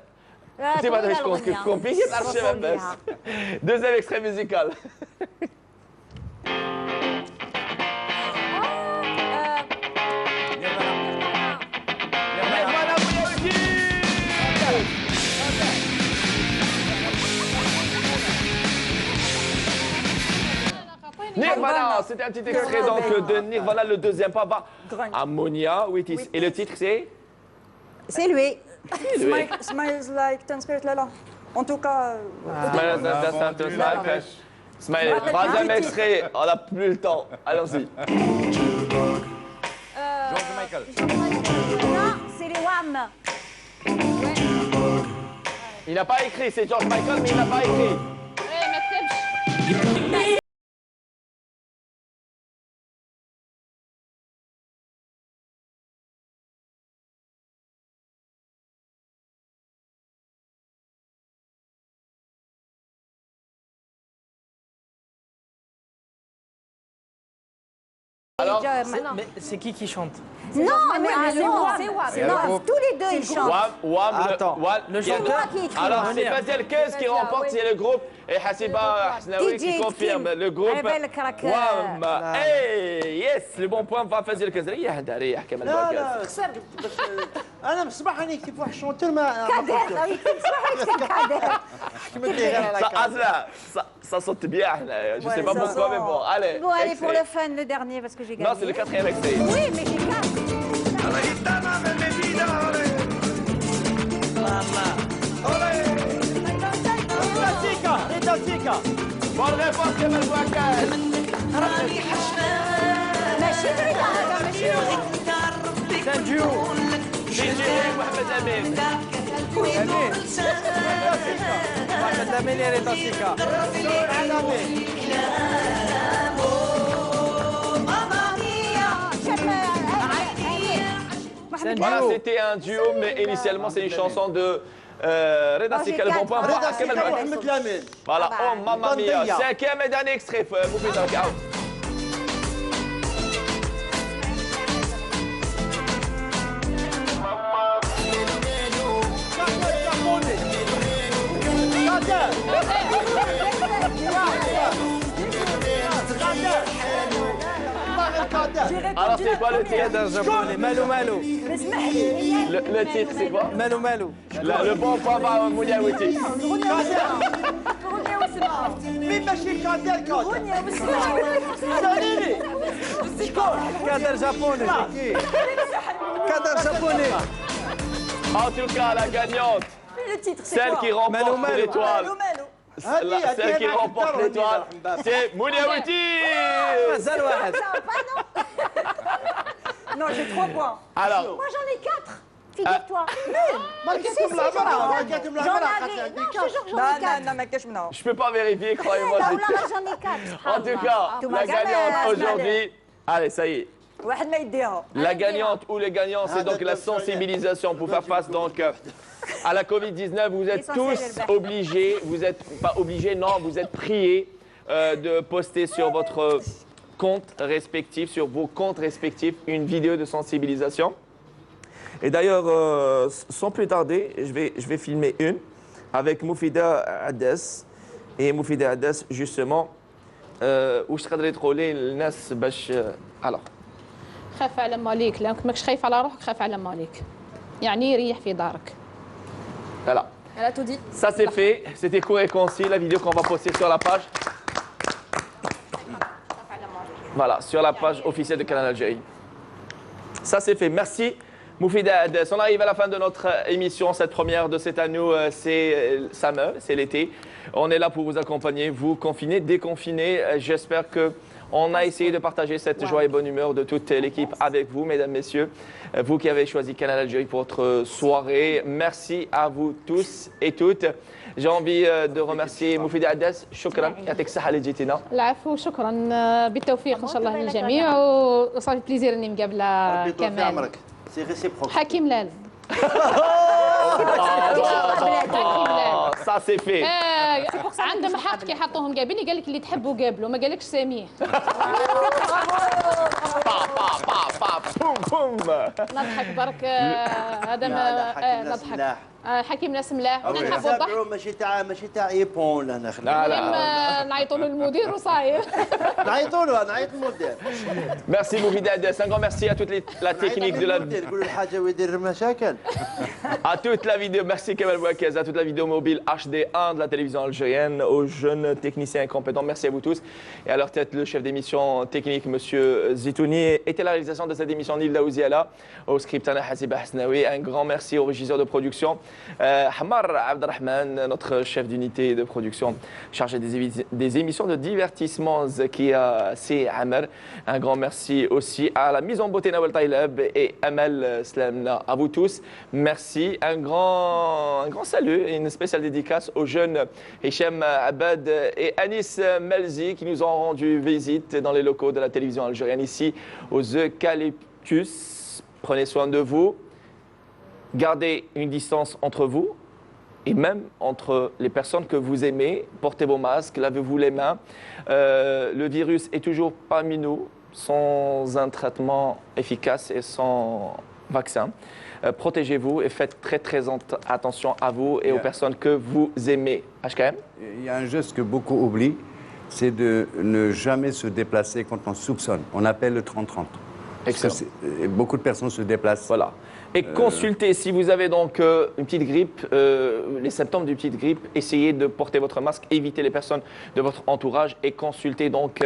انت ما تعرفيش الكامبينج تعرف شeb Abbas. Deuxième extrait musical. Nirvana, c'était un petit extrait donc de Nirvana, le deuxième pas va à Monia Wittis. Et le titre c'est? C'est lui. Smiles like Teen Spirit Lala. En tout cas. Smile, troisième extrait, on n'a plus le temps. Allons-y. George Michael. Non, c'est les Wham. Il n'a pas écrit, c'est George Michael, mais il n'a pas écrit. Alors, c'est qui chante? Non, mais c'est Wham. Tous les deux, ils chantent. Wham, attends, le chanteur qui écrit. Alors, c'est Faziel 15 qui remporte, c'est le groupe, et Hassiba Hasnaoui qui confirme le groupe. Wham. Hey, yes, le bon point va Faziel 15. ريح انت ريح كمل لا لا خسرت بس انا مسمعها اني كيف واحد شونتور ما Ça saute bien, je sais pas pourquoi, mais bon, allez. Bon, allez, pour le fun, le dernier, parce que j'ai gagné. Non, c'est le quatrième extrait. Oui, mais j'ai quatre. Bonne réponse, Kamel Bouakal. ماشي بعيدة هذا ماشي سانجو DJ محمد أمين. محمد أمين يا ريتا سيكا. Voilà, c'était un duo, mais initialement, c'est une chanson de Reda Sika, le bon point. Voilà, oh mamma mia. Cinquième et dernier extrait. Alors c'est quoi le titre? Malou Malou. Le titre c'est quoi? Malou Malou. Le bon point va à Monia Wittis. مين ماشي كادر كادر جابوني كادر جابوني En tout cas, la gagnante, Le titre, c'est celle quoi? qui remporte l'étoile, celle qui remporte l'étoile, c'est Mounia Witi. Non, j'ai 3 points. Alors, Moi j'en ai 4. Figure-toi. je peux pas vérifier, croyez-moi. J'en ai 4. En tout cas, la gagnante aujourd'hui, allez, ça y est. La gagnante ou les gagnants, c'est donc la sensibilisation pour faire face donc à la Covid-19. Vous êtes tous obligés, vous êtes pas obligés, non, vous êtes priés de poster sur votre compte respectif, sur vos comptes respectifs, une vidéo de sensibilisation. Et d'ailleurs, sans plus tarder, je vais filmer une avec Moufida Adès. Et Moufida Adès, justement, où je serais troller le nas باش alors. خاف على مالك، لانك ماكش خايف على روحك خاف على مالك. يعني ريح في دارك. Voilà. Elle a tout dit. Ça c'est fait, c'était court et concis, la vidéo qu'on va poster sur la page. Voilà, sur la page officielle de Canal Algérie. Ça c'est fait, merci Moufida Adès. On arrive à la fin de notre émission, cette première de cette année, c'est Summer, c'est l'été. On est là pour vous accompagner, vous confiner, déconfiner. J'espère que on a essayé de partager cette joie et bonne humeur de toute l'équipe avec vous, mesdames, messieurs. Vous qui avez choisi Canal Algérie pour votre soirée, merci à vous tous et toutes. J'ai envie de remercier Moufida Adès. شكرا يعطيك الصحة اللي جيتينا. العفو شكرا بالتوفيق ان شاء الله للجميع وصافي بليزير اني مقابله كمال. حكيم لال. Ça c'est fait. عندهم حق كي حطوهم قابلني قال لك اللي تحبوا قابلوا ما قالكش ساميه. نضحك برك هذا ما نضحك. حكيم ناس ملاح وحنا نحبوا الضحك. ماشي تاع ايبون لهنا لا نعيطوا للمدير وصاير. نعيطوا له نعيط للمدير. Merci Moufida Adès, un grand merci à toute la technique de la يقولوا الحاجه ويدير مشاكل. À toute la vidéo, merci Kemal Bouakez, à toute la vidéo mobile HD1 de la télévision algérienne, aux jeunes techniciens incompétents, merci à vous tous. Et à leur tête, le chef d'émission technique, Monsieur Zitouni, était la réalisation de cette émission Nil Daouziala, au script Ana Hassiba Hasnaoui. Un grand merci au régisseur de production, Hamar Abdelrahman, notre chef d'unité de production, chargé des émissions de divertissement, Zakia C. Hamar. Un grand merci aussi à la mise en beauté Nawal Taïlab et Amal Slamna. À vous tous, merci. Un grand salut et une spéciale dédicace aux jeunes Hicham Abad et Anis Melzi qui nous ont rendu visite dans les locaux de la télévision algérienne ici aux Eucalyptus. Prenez soin de vous, gardez une distance entre vous et même entre les personnes que vous aimez. Portez vos masques, lavez-vous les mains. Le virus est toujours parmi nous sans un traitement efficace et sans vaccin. Protégez-vous et faites très attention à vous et aux personnes que vous aimez. HKM. Il y a un geste que beaucoup oublient, c'est de ne jamais se déplacer quand on soupçonne. On appelle le 30-30. Beaucoup de personnes se déplacent. Voilà. Et consultez, si vous avez donc une petite grippe, les symptômes d'une petite grippe, essayez de porter votre masque, évitez les personnes de votre entourage et consultez donc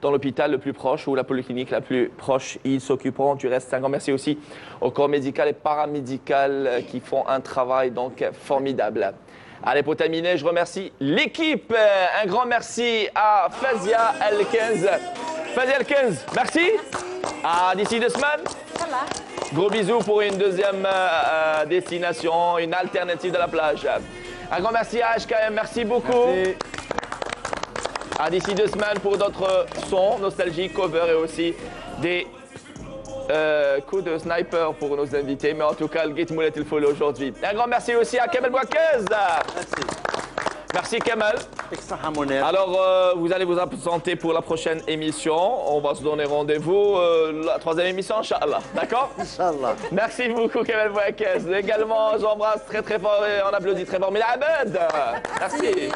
dans l'hôpital le plus proche ou la polyclinique la plus proche. Ils s'occuperont du reste. Un grand merci aussi au corps médical et paramédical qui font un travail donc formidable. Allez, pour terminer, je remercie l'équipe. Un grand merci à Fazia El-Kenz. Fazia El-Kenz, merci. D'ici 2 semaines. Gros bisous pour une deuxième destination, une alternative de la plage. Un grand merci à HKM, merci beaucoup. Merci. D'ici 2 semaines pour d'autres sons nostalgiques, covers et aussi des coups de sniper pour nos invités. Mais en tout cas, le Gate Moulet il faut aujourd'hui. Un grand merci aussi à Kemal Bouakez. Merci Kemal. Alors, vous allez vous absenter pour la prochaine émission. On va se donner rendez-vous la 3e émission, Inch'Allah. D'accord? Inch'Allah. Merci beaucoup Kemal Bouakez. Également, j'embrasse très fort et on applaudit très fort Mila Abed. Merci.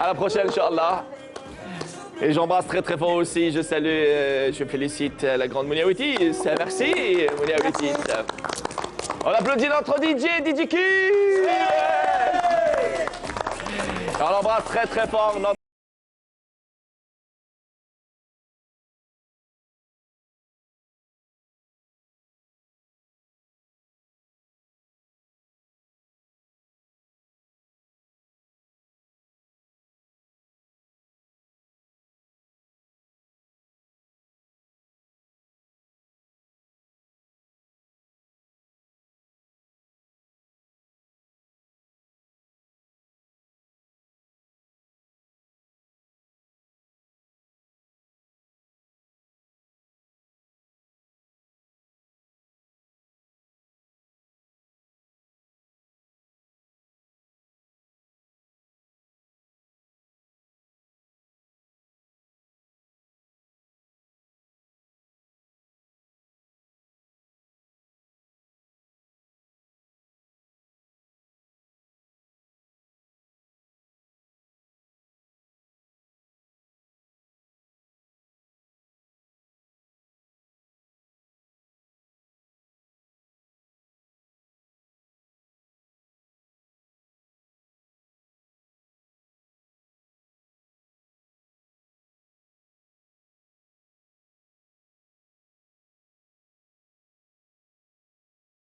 À la prochaine, Inch'Allah. Et j'embrasse très fort aussi, je salue, je félicite la grande Mounia Witi. Merci Mounia Witi. On applaudit notre DJ Q. On l'embrasse très fort.